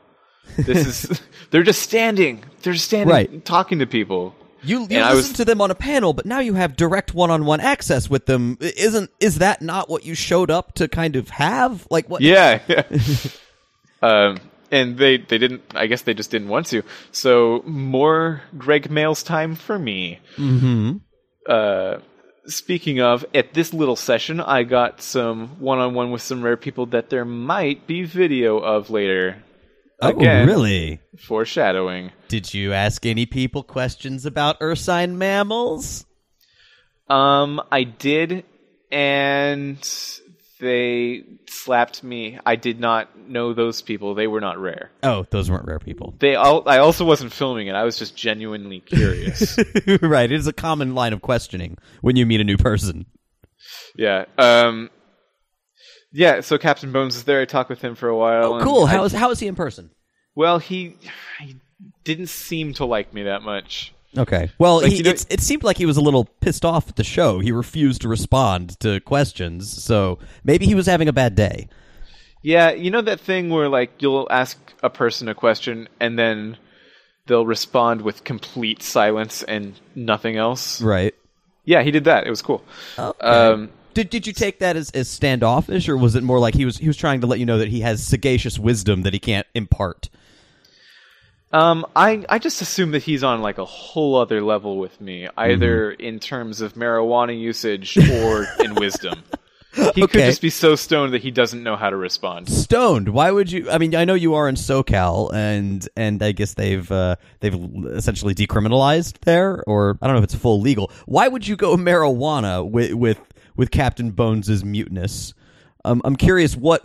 This is they're just standing. They're just standing right. Talking to people. You listen to them on a panel, but now you have direct one-on-one access with them. Is that not what you showed up to kind of have? Like what? Yeah. And they didn't. I guess they just didn't want to. So more Greg Males time for me. Mm-hmm. Speaking of, at this little session, I got some one-on-one with some rare people that there might be video of later. Again, oh, really? Foreshadowing. Did you ask any people questions about ursine mammals? I did, and they slapped me. I did not know those people. They were not rare. Oh, those weren't rare people. I also wasn't filming it. I was just genuinely curious. Right. It is a common line of questioning when you meet a new person. Yeah. Yeah, so Captain Bones is there. I talked with him for a while. Oh, cool. How is he in person? Well, he didn't seem to like me that much. Okay. Well, like, it seemed like he was a little pissed off at the show. He refused to respond to questions, so maybe he was having a bad day. Yeah, you know that thing where like you'll ask a person a question and then they'll respond with complete silence and nothing else? Right. Yeah, he did that. It was cool. Okay. Did you take that as standoffish, or was it more like he was trying to let you know that he has sagacious wisdom that he can't impart? I just assume that he's on like a whole other level with me, either in terms of marijuana usage or in wisdom. He could just be so stoned that he doesn't know how to respond. Stoned? Why would you? I mean, I know you are in SoCal, and I guess they've essentially decriminalized there, or I don't know if it's full legal. Why would you go marijuana with Captain Bones' muteness? I'm curious what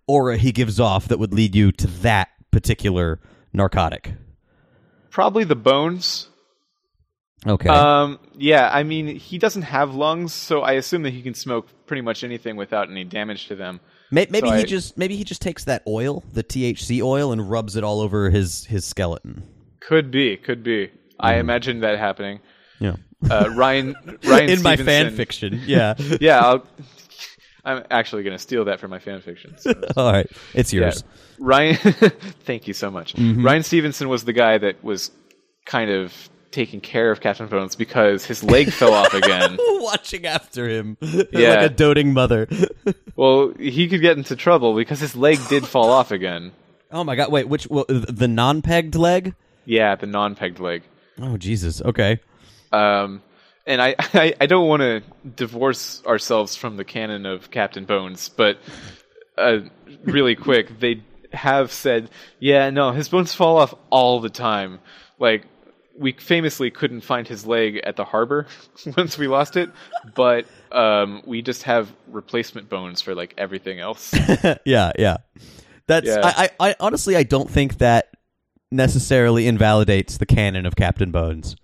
aura he gives off that would lead you to that particular narcotic. Probably the bones. Okay. Yeah, I mean, he doesn't have lungs, so I assume that he can smoke pretty much anything without any damage to them. Maybe he just takes that oil, the THC oil, and rubs it all over his skeleton. Could be. I imagine that happening. Yeah. Ryan in Stevenson, my fan fiction. Yeah. Yeah, I'm actually going to steal that for my fan fiction. So all right, it's yours. Yeah. Ryan, thank you so much. Mm-hmm. Ryan Stevenson was the guy that was kind of taking care of Captain Bones because his leg fell off again. Watching after him. Yeah. Like a doting mother. Well, he could get into trouble because his leg did fall off again. Oh my god, wait, the non-pegged leg? Yeah, the non-pegged leg. Oh, Jesus, okay. And I don't want to divorce ourselves from the canon of Captain Bones, but really quick, they have said, yeah, no, his bones fall off all the time. Like, we famously couldn't find his leg at the harbor once we lost it, but we just have replacement bones for, like, everything else. Yeah. That's I honestly, I don't think that necessarily invalidates the canon of Captain Bones.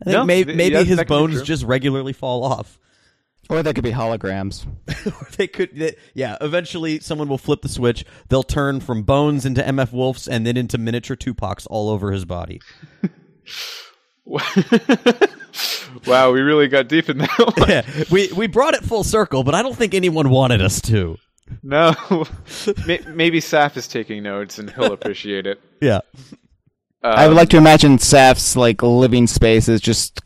I think maybe his bones just regularly fall off. Or they could be holograms. Eventually someone will flip the switch. They'll turn from Bones into MFWolfes and then into miniature Tupacs all over his body. Wow, we really got deep in that one. Yeah, we brought it full circle, but I don't think anyone wanted us to. No. Maybe Saf is taking notes and he'll appreciate it. Yeah. I would like to imagine Saf's like living space is just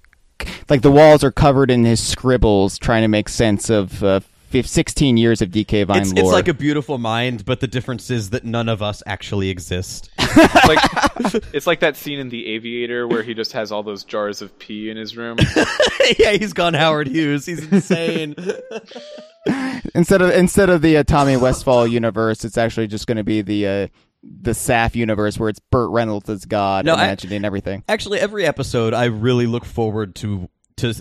like the walls are covered in his scribbles trying to make sense of 16 years of DK Vine lore. It's like a beautiful mind, but the difference is that none of us actually exist. It's like that scene in The Aviator where he just has all those jars of pee in his room. Yeah, he's gone Howard Hughes. He's insane. Instead of the Tommy Westfall universe, it's actually just going to be the Saf universe where it's Burt Reynolds as God, imagining everything. Actually, every episode I really look forward to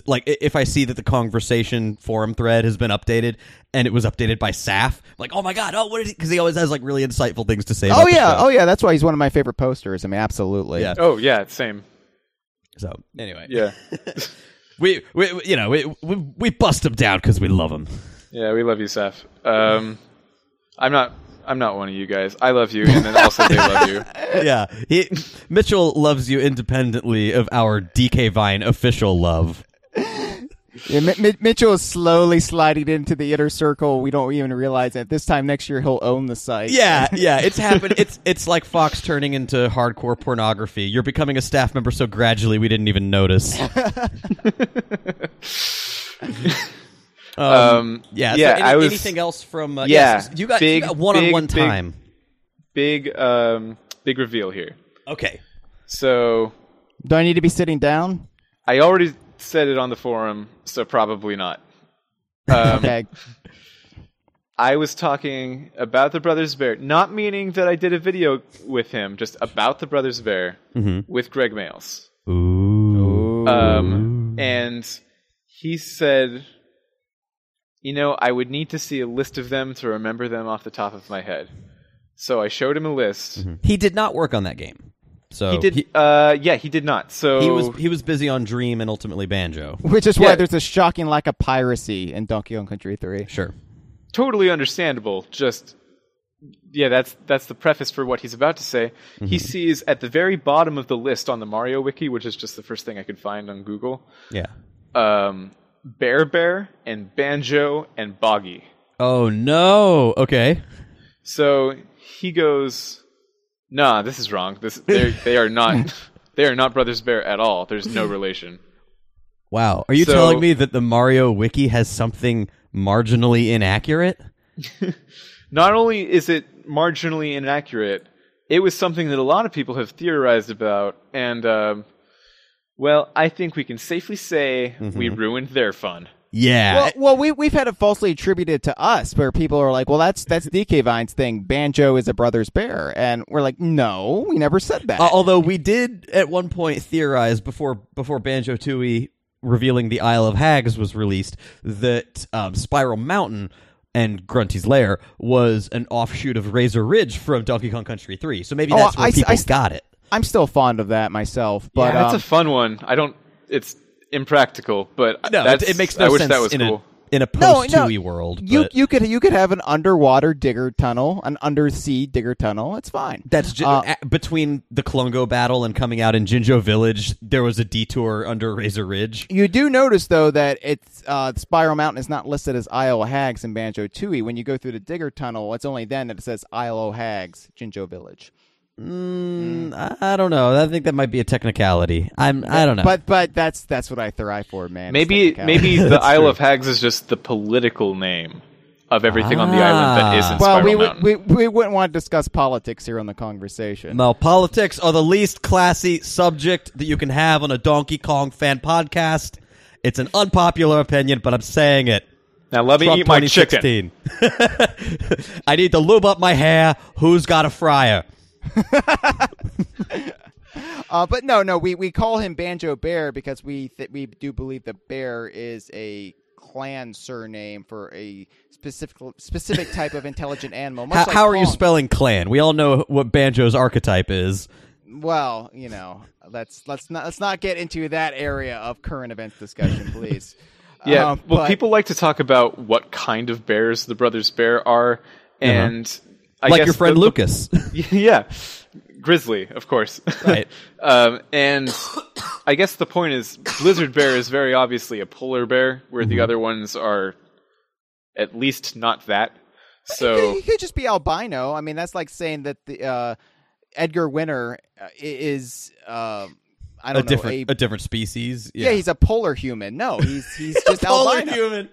like if I see that the Kongversation forum thread has been updated and it was updated by Saf, like, oh my god, what did he? Because he always has like really insightful things to say. About the show. That's why he's one of my favorite posters. I mean, absolutely. Yeah. Oh yeah, same. So anyway, yeah, we bust him down because we love him. Yeah, we love you, Saf. I'm not one of you guys. I love you, and then also they love you. Yeah, Mitchell loves you independently of our DK Vine official love. Yeah, Mitchell is slowly sliding into the inner circle. We don't even realize it. This time next year, he'll own the site. Yeah, it's happened. It's like Fox turning into hardcore pornography. You're becoming a staff member so gradually we didn't even notice. Anything else from? You got one-on-one time. Big reveal here. Okay. So, do I need to be sitting down? I already said it on the forum, so probably not. Okay. I was talking about the Brothers Bear, not meaning that I did a video with him, just about the Brothers Bear with Greg Mayles. Ooh. And he said, I would need to see a list of them to remember them off the top of my head. So I showed him a list. Mm-hmm. He did not work on that game. So he did. He did not. So he was busy on Dream and ultimately Banjo, which is why there's a shocking lack of piracy in Donkey Kong Country 3. Sure, totally understandable. Just that's the preface for what he's about to say. Mm-hmm. He sees at the very bottom of the list on the Mario Wiki, which is just the first thing I could find on Google. Yeah. Bear and Banjo and Boggy. Oh no! Okay. So he goes, "Nah, this is wrong. They are not. They are not Brothers Bear at all. There's no relation." Wow. Are you telling me that the Mario Wiki has something marginally inaccurate? Not only is it marginally inaccurate, it was something that a lot of people have theorized about, and I think we can safely say we ruined their fun. Yeah. Well, we've had it falsely attributed to us, where people are like, "Well, that's DK Vine's thing. Banjo is a Brothers Bear," and we're like, "No, we never said that." Although we did at one point theorize before Banjo Tooie revealing the Isle of Hags was released that Spiral Mountain and Grunty's Lair was an offshoot of Razor Ridge from Donkey Kong Country 3. So maybe that's where people got it. I'm still fond of that myself, but that's a fun one. It's impractical, but it makes no sense. I wish that was cool. In a post-Tooie world. You could have an underwater digger tunnel, an undersea digger tunnel. It's fine. That's between the Klungo battle and coming out in Jinjo Village, there was a detour under Razor Ridge. You do notice, though, that it's Spiral Mountain is not listed as Isle of Hags in Banjo Tooie. When you go through the digger tunnel, it's only then that it says Isle of Hags, Jinjo Village. I don't know. I think that might be a technicality. I don't know. But that's what I thrive for, man. Maybe the Isle of Hags is just the political name of everything on the island that isn't Spiral Mountain. we wouldn't want to discuss politics here on the Kongversation. No, politics are the least classy subject that you can have on a Donkey Kong fan podcast. It's an unpopular opinion, but I'm saying it. Now let me Trump eat my chicken. I need to lube up my hair. Who's got a fryer? But no, we call him Banjo Bear because we do believe that Bear is a clan surname for a specific type of intelligent animal. How are you spelling clan? We all know what Banjo's archetype is. Well, let's not get into that area of current events discussion, please. Yeah, people like to talk about what kind of bears the brothers Bear are, and I like guess your friend Lucas. Yeah, Grizzly, of course. Right. And I guess the point is, Blizzard Bear is very obviously a polar bear, where the other ones are at least not that. So he could just be albino. I mean, that's like saying that the Edgar Winter is. I don't know, a different species. Yeah, he's a polar human. No, he's just albino. Polar human.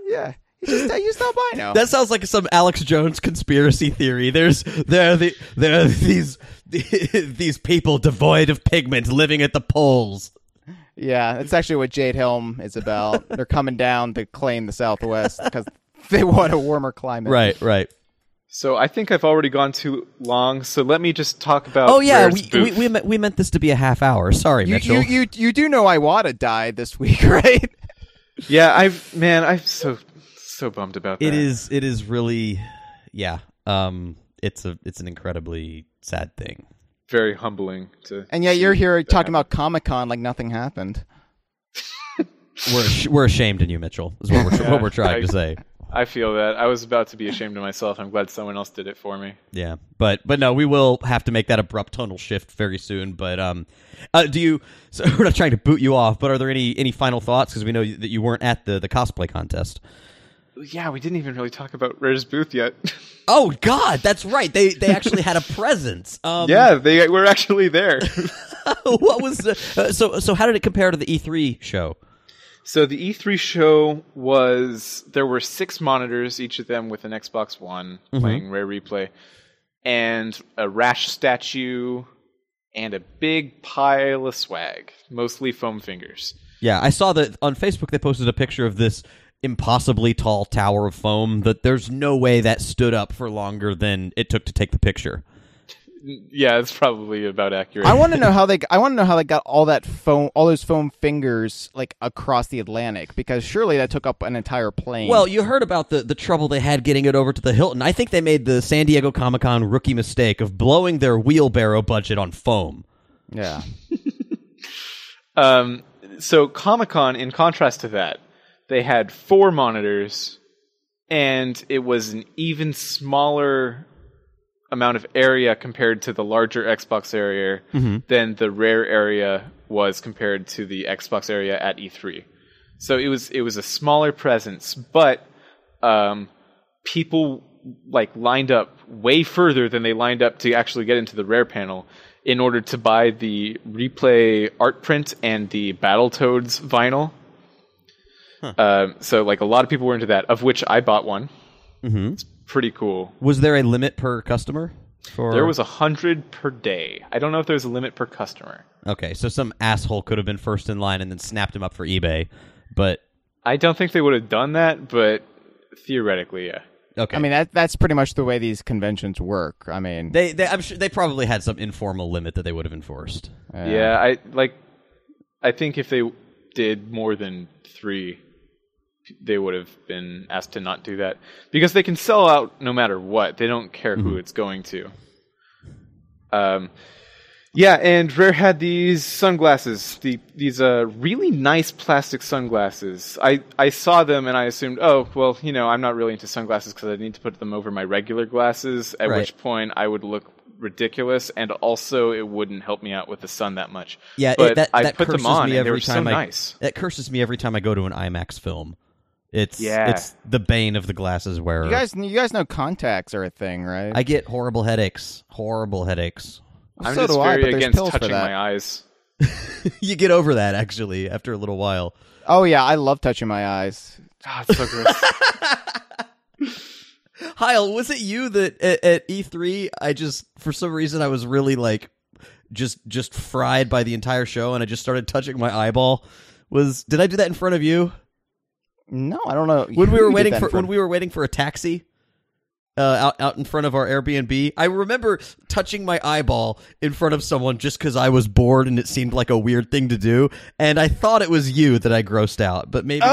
Yeah, he's just albino. That sounds like some Alex Jones conspiracy theory. There are these people devoid of pigment living at the poles. Yeah, that's actually what Jade Helm is about. They're coming down to claim the Southwest because they want a warmer climate. Right. So I think I've already gone too long, so let me just talk about we meant this to be a half hour. Sorry, Mitchell. You do know Iwata died this week, right? Yeah, I'm so bummed about that. It is really it's an incredibly sad thing. Very humbling to. And yet you're here talking about Comic-Con like nothing happened. We're ashamed in you, Mitchell. Is what we're trying to say. I feel that. I was about to be ashamed of myself. I'm glad someone else did it for me. Yeah, but no, we will have to make that abrupt tonal shift very soon. But so we're not trying to boot you off, but are there any final thoughts? Because we know that you weren't at the cosplay contest. Yeah, we didn't even really talk about Rare's booth yet. Oh God, that's right. They actually had a presence. Yeah, they were actually there. What was so how did it compare to the E3 show? So the E3 show there were 6 monitors, each of them with an Xbox One playing Rare Replay, and a Rash statue, and a big pile of swag, mostly foam fingers. Yeah, I saw that on Facebook they posted a picture of this impossibly tall tower of foam that there's no way that stood up for longer than it took to take the picture. Yeah, it's probably about accurate. I want to know how they got all those foam fingers like across the Atlantic, because surely that took up an entire plane. Well, you heard about the trouble they had getting it over to the Hilton. I think they made the San Diego Comic-Con rookie mistake of blowing their wheelbarrow budget on foam. Yeah. So Comic-Con, in contrast to that, they had 4 monitors, and it was an even smaller amount of area compared to the larger Xbox area than the Rare area was compared to the Xbox area at E3. So it was a smaller presence, but people lined up way further than they lined up to actually get into the Rare panel in order to buy the Replay art print and the Battletoads vinyl. So a lot of people were into that, of which I bought one. It's pretty cool. Was there a limit per customer? There was 100 per day. I don't know if there was a limit per customer. Okay, so some asshole could have been first in line and then snapped him up for eBay, but I don't think they would have done that, but theoretically, yeah. Okay. I mean, that's pretty much the way these conventions work. I mean, I'm sure they probably had some informal limit that they would have enforced. Yeah, I think if they did more than 3, they would have been asked to not do that, because they can sell out no matter what. They don't care who it's going to. Yeah, and Rare had these sunglasses, these really nice plastic sunglasses. I saw them and I assumed, oh, well, I'm not really into sunglasses because I need to put them over my regular glasses, at which point I would look ridiculous, and also it wouldn't help me out with the sun that much. Yeah, but that I put curses them on me and they every were so time nice. That curses me every time I go to an IMAX film. It's the bane of the glasses wearer. You guys know contacts are a thing, right? I get horrible headaches. Horrible headaches. I'm So just do I, very but there's against pills for touching that. my eyes. You get over that, actually, after a little while. Oh yeah, I love touching my eyes. God, it's so gross. Hyle, was it you that at E3, for some reason, I was really like, just fried by the entire show, and I just started touching my eyeball? Did I do that in front of you? No, I don't know. When we were waiting for a taxi, out in front of our Airbnb, I remember touching my eyeball in front of someone just because I was bored and it seemed like a weird thing to do, and I thought it was you that I grossed out, but maybe.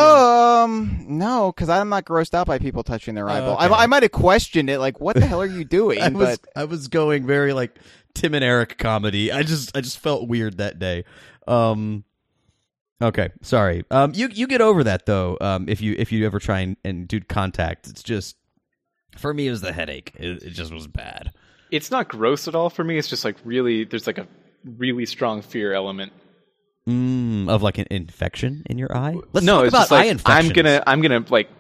No, because I'm not grossed out by people touching their eyeball. Okay. I might have questioned it, like, what the hell are you doing? I was going very like Tim and Eric comedy. I just felt weird that day. Okay, sorry. You get over that though. If you ever try and do contact, it's just. For me, it was the headache. It just was bad. It's not gross at all for me. It's just like there's like a really strong fear element. Of like an infection in your eye? Let's no, talk it's about just like, eye infections. I'm gonna like.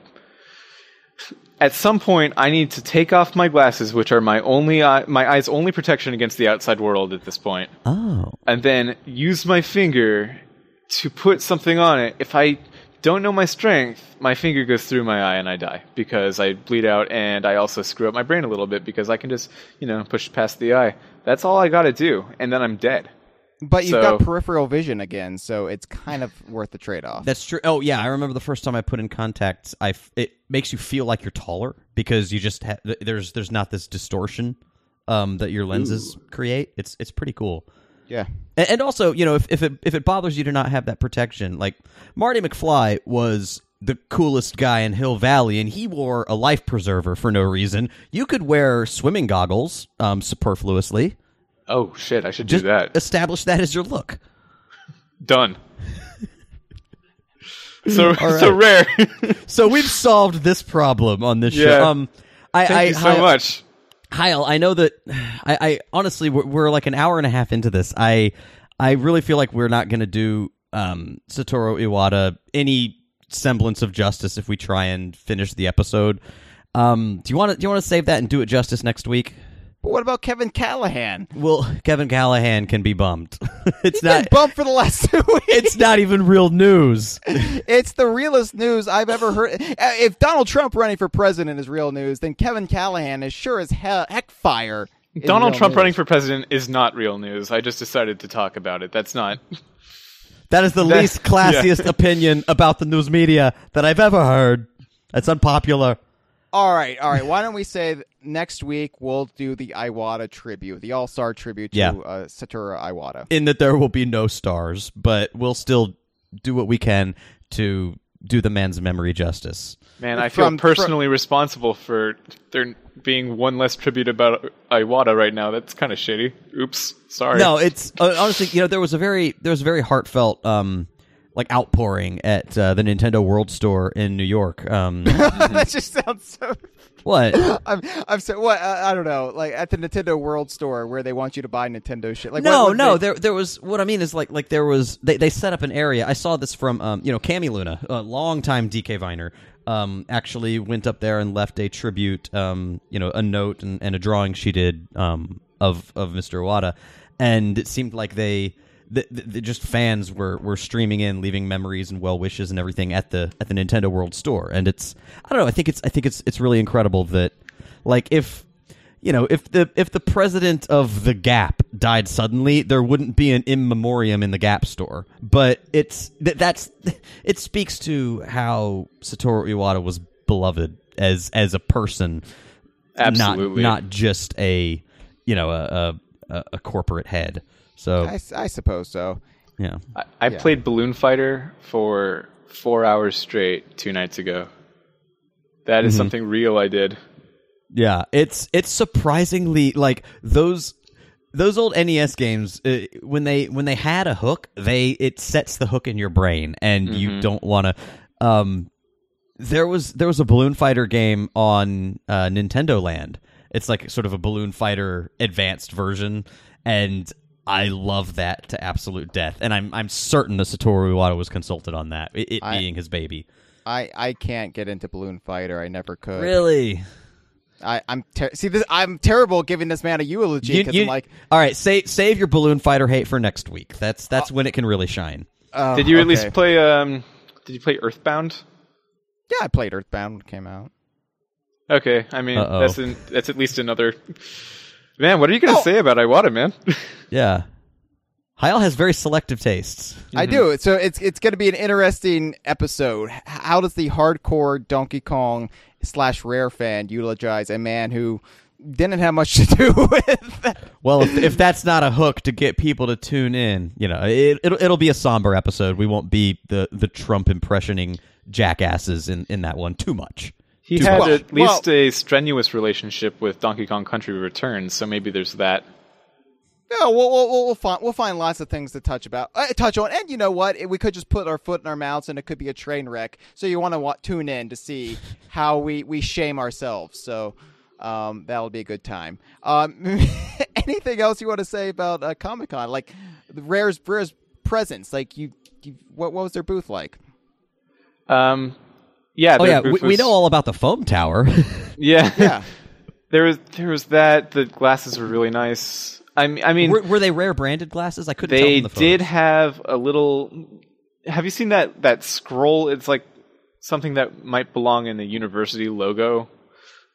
At some point, I need to take off my glasses, which are my eye's only protection against the outside world at this point. Oh. And then use my finger to put something on it. If I don't know my strength, my finger goes through my eye and I die because I bleed out, and I also screw up my brain a little bit because I can just, push past the eye. That's all I got to do, and then I'm dead. But you've got peripheral vision again, so it's kind of worth the trade-off. That's true. Oh, yeah, I remember the first time I put in contacts, it makes you feel like you're taller because you just there's not this distortion that your lenses create. It's pretty cool. Yeah. And also, if it bothers you to not have that protection, like Marty McFly was the coolest guy in Hill Valley, and he wore a life preserver for no reason. You could wear swimming goggles superfluously. Oh, shit, I should do that. Establish that as your look. Done. So rare. So we've solved this problem on this show. Thank you so much. Hyle, I know that I honestly we're like an hour and a half into this. I really feel like we're not going to do Satoru Iwata any semblance of justice if we try and finish the episode. Do you want to save that and do it justice next week? But what about Kevin Callahan? Well, Kevin Callahan can be bummed. It's He's been bumped for the last 2 weeks. It's not even real news. It's the realest news I've ever heard. If Donald Trump running for president is real news, then Kevin Callahan is sure as heck fire. Donald Trump running for president is not real news. I just decided to talk about it. That's not. That is the least classiest opinion about the news media that I've ever heard. It's unpopular. All right. Why don't we say next week we'll do the Iwata tribute, the all-star tribute to Satoru Iwata. In that there will be no stars, but we'll still do what we can to do the man's memory justice. Man, I feel personally responsible for there being one less tribute about Iwata right now. That's kind of shitty. Oops, sorry. No, it's honestly, there was a very heartfelt outpouring at the Nintendo World Store in New York. That just sounds so. What? I'm so what? I don't know. Like at the Nintendo World Store where they want you to buy Nintendo shit. Like there was. What I mean is like there was. They set up an area. I saw this from Cami Luna, a longtime DK Viner. Actually went up there and left a tribute. A note and a drawing she did of Mr. Iwata, and it seemed like they just fans were streaming in, leaving memories and well wishes and everything at the Nintendo World Store, and it's I don't know. I think it's really incredible that like if the president of the Gap died suddenly, there wouldn't be an in memoriam in the Gap store. But it speaks to how Satoru Iwata was beloved as a person, absolutely, not just a corporate head. So I suppose so. Yeah. I played Balloon Fighter for 4 hours straight 2 nights ago. That is something real I did. Yeah, it's surprisingly like those old NES games when they had a hook, it sets the hook in your brain and you don't want to. There was a Balloon Fighter game on Nintendo Land. It's like sort of a Balloon Fighter advanced version, and I love that to absolute death, and I'm certain that Satoru Iwata was consulted on that, being his baby. I can't get into Balloon Fighter. I never could. Really? I'm terrible giving this man a eulogy because I'm like, all right, save your Balloon Fighter hate for next week. That's when it can really shine. Did you at least play? Did you play Earthbound? Yeah, I played Earthbound when it came out. Okay, I mean that's at least another. Man, what are you going to say about Iwata, man? Yeah, Hyle has very selective tastes. I do. So it's going to be an interesting episode. How does the hardcore Donkey Kong / Rare fan eulogize a man who didn't have much to do with that? Well, if that's not a hook to get people to tune in, it'll be a somber episode. We won't be the Trump impressioning jackasses in that one too much. He had at least a strenuous relationship with Donkey Kong Country Returns, so maybe there's that. Yeah, we'll find lots of things to touch on, and you know what? We could just put our foot in our mouths, and it could be a train wreck. So you want to tune in to see how we shame ourselves. So that'll be a good time. Anything else you want to say about Comic-Con? Like Rare's presence. Like what was their booth like? Yeah. We know all about the foam tower. Yeah. There was that. The glasses were really nice. I mean, were they Rare branded glasses? I couldn't tell from the photos. They did have a little. Have you seen that scroll? It's like something that might belong in the university logo,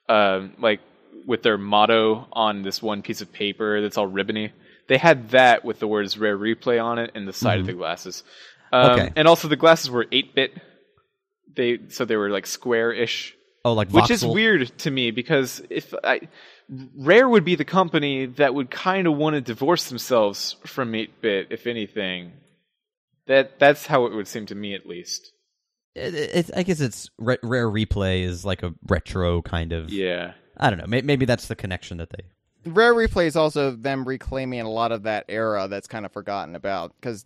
like with their motto on this one piece of paper that's all ribbony. They had that with the words Rare Replay on it and the side of the glasses. Okay. And also the glasses were 8-bit. So they were like square-ish. Oh, like voxel? Which is weird to me because Rare would be the company that would kind of want to divorce themselves from 8-bit, if anything. That's how it would seem to me, at least. I guess it's Rare Replay is like a retro kind of. Yeah. I don't know. Maybe that's the connection that they. Rare Replay is also them reclaiming a lot of that era that's kind of forgotten about because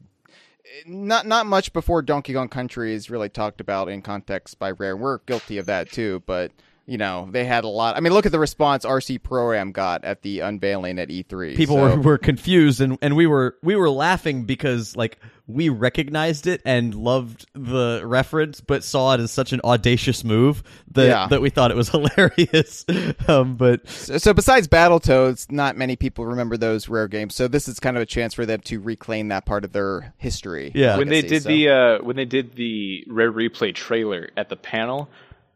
not much before Donkey Kong Country is really talked about in context by Rare. We're guilty of that too, but they had a lot. I mean, look at the response RC Pro-Am got at the unveiling at E3. People were confused, and we were laughing because like we recognized it and loved the reference, but saw it as such an audacious move that we thought it was hilarious. But so besides Battletoads, not many people remember those Rare games. So this is kind of a chance for them to reclaim that part of their history. Yeah, when they did the Rare Replay trailer at the panel.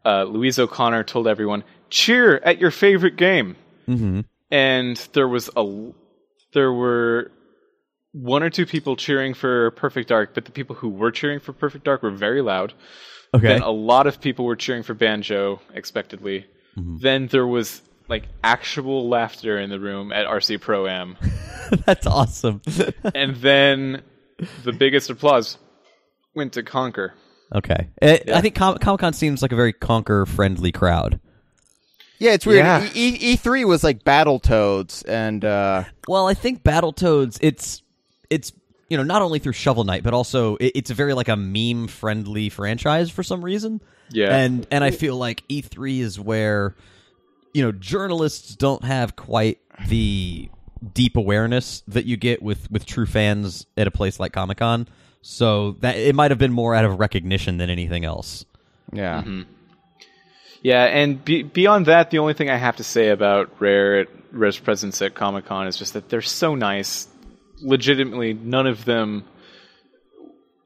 Louise O'Connor told everyone, "Cheer at your favorite game." Mm-hmm. And there were one or two people cheering for Perfect Dark, but the people who were cheering for Perfect Dark were very loud. Okay. Then a lot of people were cheering for Banjo, expectedly. Mm-hmm. Then there was like actual laughter in the room at RC Pro-Am. That's awesome. And then the biggest applause went to Conker. Okay. I think Comic-Con seems like a very Conker-friendly crowd. Yeah, it's weird. Yeah. E3 was like Battletoads, and well, I think Battletoads. It's not only through Shovel Knight, but also it's a very like a meme-friendly franchise for some reason. Yeah, and I feel like E3 is where journalists don't have quite the deep awareness that you get with true fans at a place like Comic-Con. So that it might have been more out of recognition than anything else. Yeah. Mm-hmm. Yeah, and beyond that, the only thing I have to say about Rare's presence at Comic-Con is just that they're so nice. Legitimately, none of them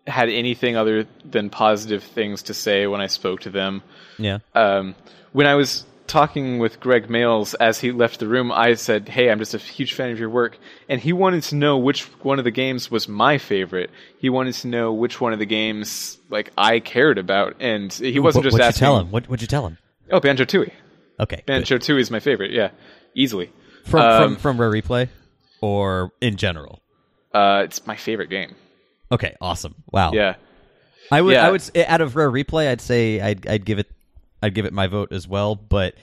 had anything other than positive things to say when I spoke to them. Yeah. When I was talking with Greg Mails as he left the room, I said, "Hey, I'm just a huge fan of your work," and he wanted to know which one of the games was my favorite. He wanted to know which one of the games like I cared about, and he wasn't just asking. What'd you tell him? Oh, Banjo-Tooie. Okay, Banjo-Tooie is my favorite. Yeah, easily from Rare Replay, or in general. It's my favorite game. Okay, awesome. Wow. Yeah, I would out of Rare Replay, I'd say I'd give it my vote as well, but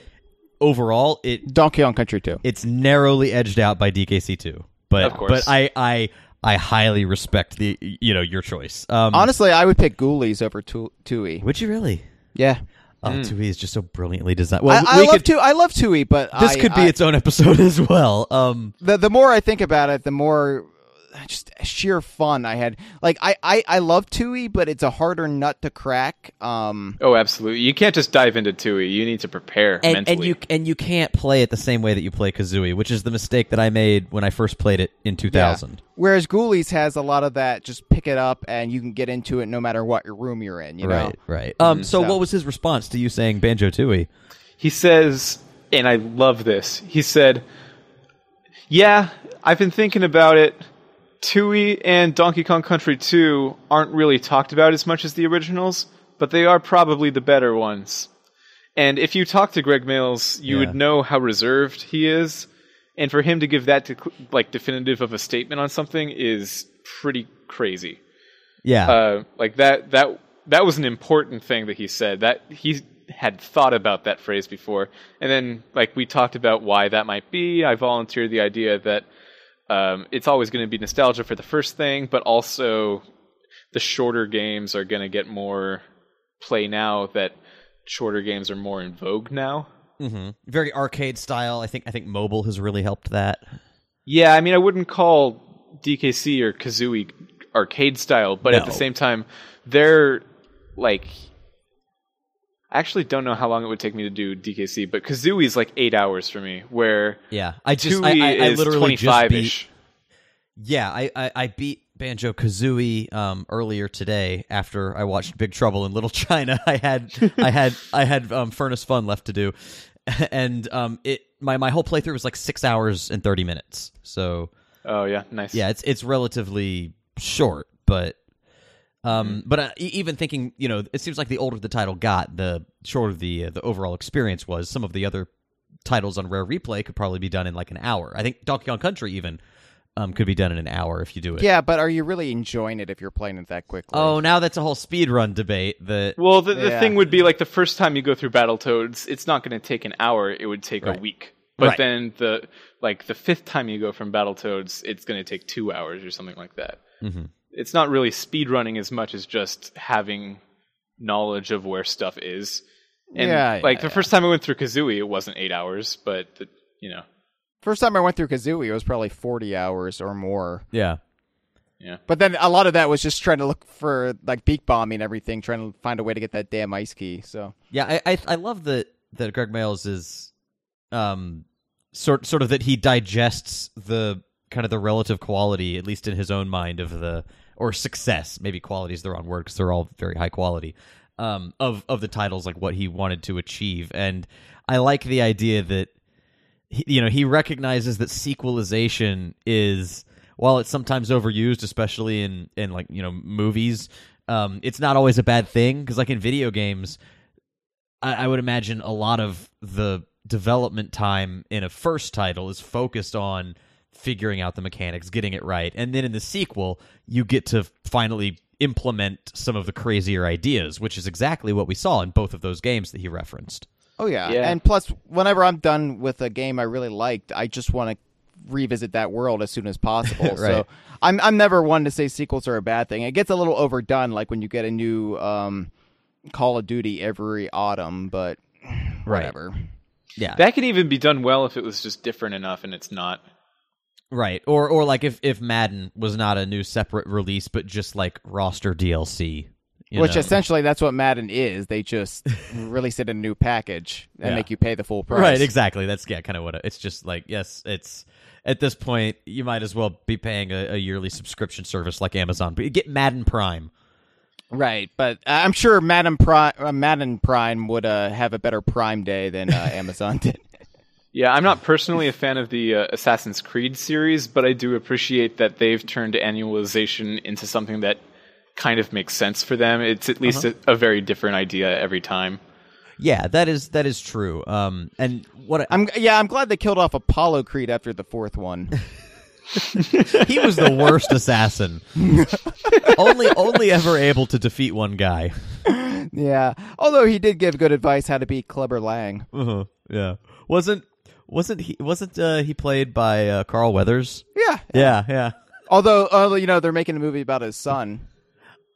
overall, Donkey Kong Country 2. It's narrowly edged out by DKC 2. But of course. But I highly respect your choice. Honestly, I would pick Ghoulies over Tooie. Would you really? Yeah. Oh, Tooie is just so brilliantly designed. Well, I love Tooie, but this could be its own episode as well. The more I think about it, the more just sheer fun I had. Like I love Tui, but it's a harder nut to crack. Oh, absolutely. You can't just dive into Tui. You need to prepare mentally. And you can't play it the same way that you play Kazooie, which is the mistake that I made when I first played it in 2000. Yeah. Whereas Ghoulies has a lot of that, just pick it up and you can get into it no matter what room you're in, you know? Right. So what was his response to you saying Banjo-Tooie? He says, and I love this, he said, yeah, I've been thinking about it. Tooie and Donkey Kong Country 2 aren't really talked about as much as the originals, but they are probably the better ones. And if you talk to Greg Mills, you would know how reserved he is. And for him to give that definitive of a statement on something is pretty crazy. Yeah. That was an important thing that he said. That he had thought about that phrase before. And then we talked about why that might be. I volunteered the idea that it's always going to be nostalgia for the first thing, but also the shorter games are going to get more play now that shorter games are more in vogue now. Mm-hmm. Very arcade style. I think mobile has really helped that. Yeah, I mean, I wouldn't call DKC or Kazooie arcade style, but at the same time, they're I actually don't know how long it would take me to do DKC, but Kazooie is 8 hours for me, where I literally 25-ish. I beat Banjo-Kazooie earlier today after I watched Big Trouble in Little China. I had Furnace Fun left to do, and my whole playthrough was 6 hours and 30 minutes. So oh yeah, nice. Yeah, it's relatively short, but even thinking, it seems like the older the title got, the shorter the overall experience was. Some of the other titles on Rare Replay could probably be done in an hour. I think Donkey Kong Country even could be done in an hour if you do it. Yeah, but are you really enjoying it if you're playing it that quickly? Oh, now that's a whole speedrun debate. The thing would be the first time you go through Battletoads, it's not going to take an hour. It would take a week. But then the fifth time you go from Battletoads, it's going to take 2 hours or something like that. Mm-hmm. It's not really speedrunning as much as just having knowledge of where stuff is. And the first time I went through Kazooie, it wasn't 8 hours, but First time I went through Kazooie, it was probably 40 hours or more. Yeah. But then a lot of that was just trying to look for beak bombing everything, trying to find a way to get that damn ice key. So yeah, I love that Greg Mayles is sort of that he digests the kind of the relative quality, at least in his own mind, or success. Maybe quality is the wrong word because they're all very high quality. Of the titles, what he wanted to achieve, and I like the idea that he recognizes that sequelization is, while it's sometimes overused, especially in movies, it's not always a bad thing, because in video games, I would imagine a lot of the development time in a first title is focused on figuring out the mechanics, getting it right, and then in the sequel you get to finally implement some of the crazier ideas, which is exactly what we saw in both of those games that he referenced. Oh, yeah. And plus, whenever I'm done with a game I really liked, I just want to revisit that world as soon as possible. Right. So I'm never one to say sequels are a bad thing. It gets a little overdone, when you get a new Call of Duty every autumn, but whatever. Right. Yeah. That could even be done well if it was just different enough, and it's not. Right. Or if Madden was not a new separate release, but just roster DLC. Which essentially that's what Madden is. They just release it in a new package and make you pay the full price. Right, exactly. That's kind of what it's just yes, it's at this point you might as well be paying a yearly subscription service like Amazon. But you get Madden Prime. Right, but I'm sure Madden Prime would have a better Prime Day than Amazon did. Yeah, I'm not personally a fan of the Assassin's Creed series, but I do appreciate that they've turned annualization into something that kind of makes sense for them. It's at least a very different idea every time. Yeah, that is true. And what I'm glad they killed off Apollo Creed after the fourth one. He was the worst assassin. only ever able to defeat one guy. Yeah, although he did give good advice how to beat Clubber Lang. Yeah, wasn't he played by Carl Weathers? Yeah. Although they're making a movie about his son.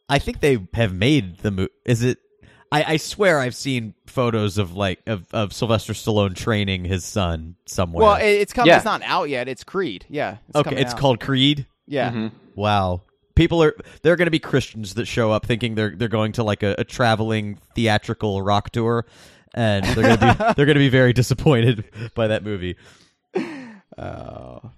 I think they have made the movie. Is it? I swear I've seen photos of Sylvester Stallone training his son somewhere. Well, it's coming. Yeah. It's not out yet. It's Creed. Yeah. It's called Creed. Yeah. Mm-hmm. Wow. There are going to be Christians that show up thinking they're going to like a traveling theatrical rock tour, and they're going to be very disappointed by that movie. So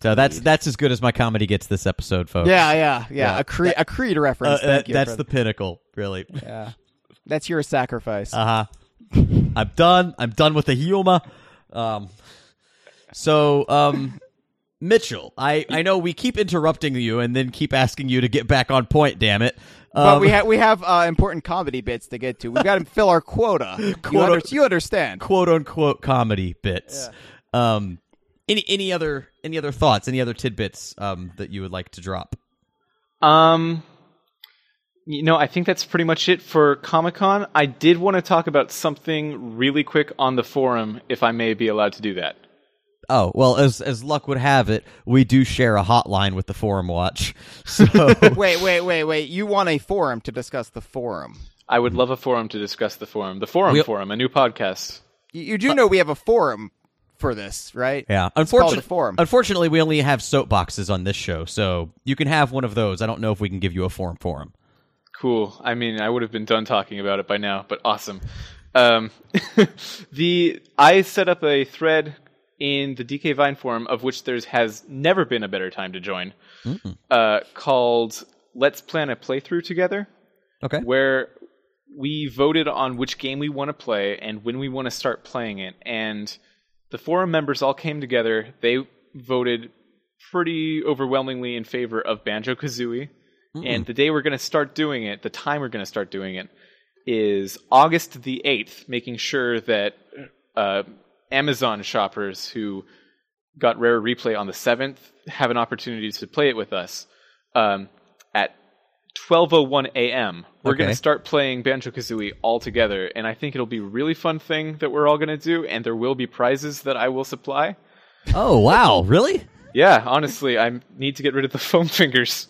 that's as good as my comedy gets this episode, folks. Yeah. A Creed reference. That's the pinnacle, really. Yeah. That's your sacrifice. I'm done. I'm done with the humor. Mitchell, I know we keep interrupting you and then keep asking you to get back on point, damn it. But we have important comedy bits to get to. We've got to fill our quota. You understand. Quote unquote comedy bits. Yeah. Any other thoughts, any other tidbits that you would like to drop? I think that's pretty much it for Comic-Con. I did want to talk about something really quick on the forum, if I may be allowed to do that. Oh, well, as luck would have it, we do share a hotline with the Forum Watch. So Wait. You want a forum to discuss the forum? I would love a forum to discuss the forum. The Forum, a new podcast. You do know we have a forum for this, right? Yeah. Unfortunately, we only have soapboxes on this show, so you can have one of those. I don't know if we can give you a forum. Cool. I mean, I would have been done talking about it by now, but awesome. I set up a thread in the DK Vine forum, of which has never been a better time to join, called Let's Plan a Playthrough Together. Okay. Where we voted on which game we want to play and when we want to start playing it. And the forum members all came together. They voted pretty overwhelmingly in favor of Banjo-Kazooie. And the day we're going to start doing it, the time we're going to start doing it, is August the 8th, making sure that Amazon shoppers who got Rare Replay on the 7th have an opportunity to play it with us. At 12:01 a.m., we're going to start playing Banjo-Kazooie all together, and I think it'll be a really fun thing that we're all going to do, and there will be prizes that I will supply. Oh, wow. Really? Yeah, honestly, I need to get rid of the foam fingers.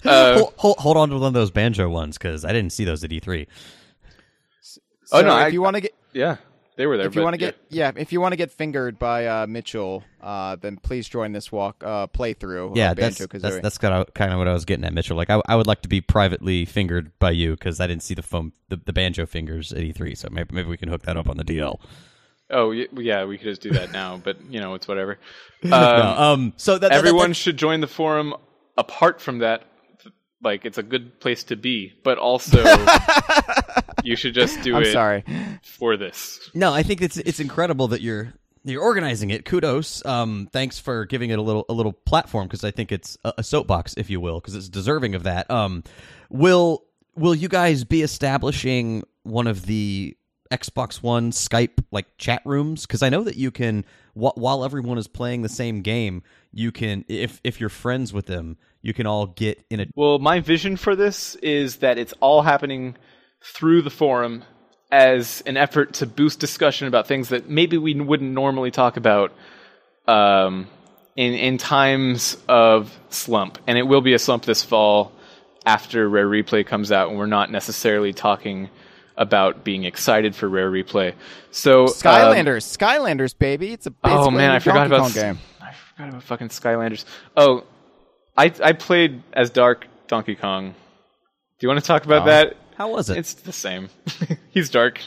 Hold on to one of those Banjo ones, because I didn't see those at E3. If you want to get... Yeah. They were there. If you want to get fingered by Mitchell, then please join this playthrough. Yeah, that's kind of what I was getting at, Mitchell. Like, I would like to be privately fingered by you because I didn't see the banjo fingers at E3. So maybe we can hook that up on the DL. Oh yeah, we could just do that now. But it's whatever. So everyone should join the forum. Apart from that, like, it's a good place to be, but also. You should just do it for this. No, I think it's incredible that you're organizing it. Kudos. Thanks for giving it a little platform, because I think it's a soapbox, if you will, because it's deserving of that. Will you guys be establishing one of the Xbox One Skype like chat rooms? Because I know that you can, while everyone is playing the same game, you can, if you're friends with them, you can all get in a. Well, my vision for this is that it's all happening through the forum as an effort to boost discussion about things that maybe we wouldn't normally talk about in times of slump. And it will be a slump this fall after Rare Replay comes out, and we're not necessarily talking about being excited for Rare Replay. So Skylanders, baby! It's a I forgot about game. I forgot about fucking Skylanders. Oh, I played as Dark Donkey Kong. Do you want to talk about that? How was it? It's the same. He's dark.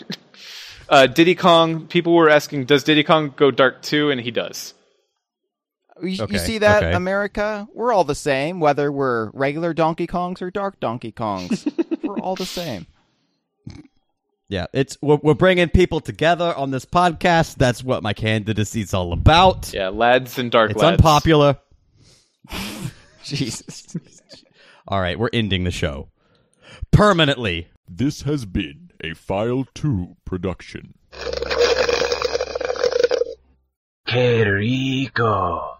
Diddy Kong, people were asking, does Diddy Kong go dark too? And he does. You see that, America? We're all the same, whether we're regular Donkey Kongs or dark Donkey Kongs. We're all the same. Yeah, we're bringing people together on this podcast. That's what my candidacy is all about. Yeah, lads and dark lads. It's unpopular. Jesus. All right, we're ending the show. Permanently. This has been a File 2 production. Que rico.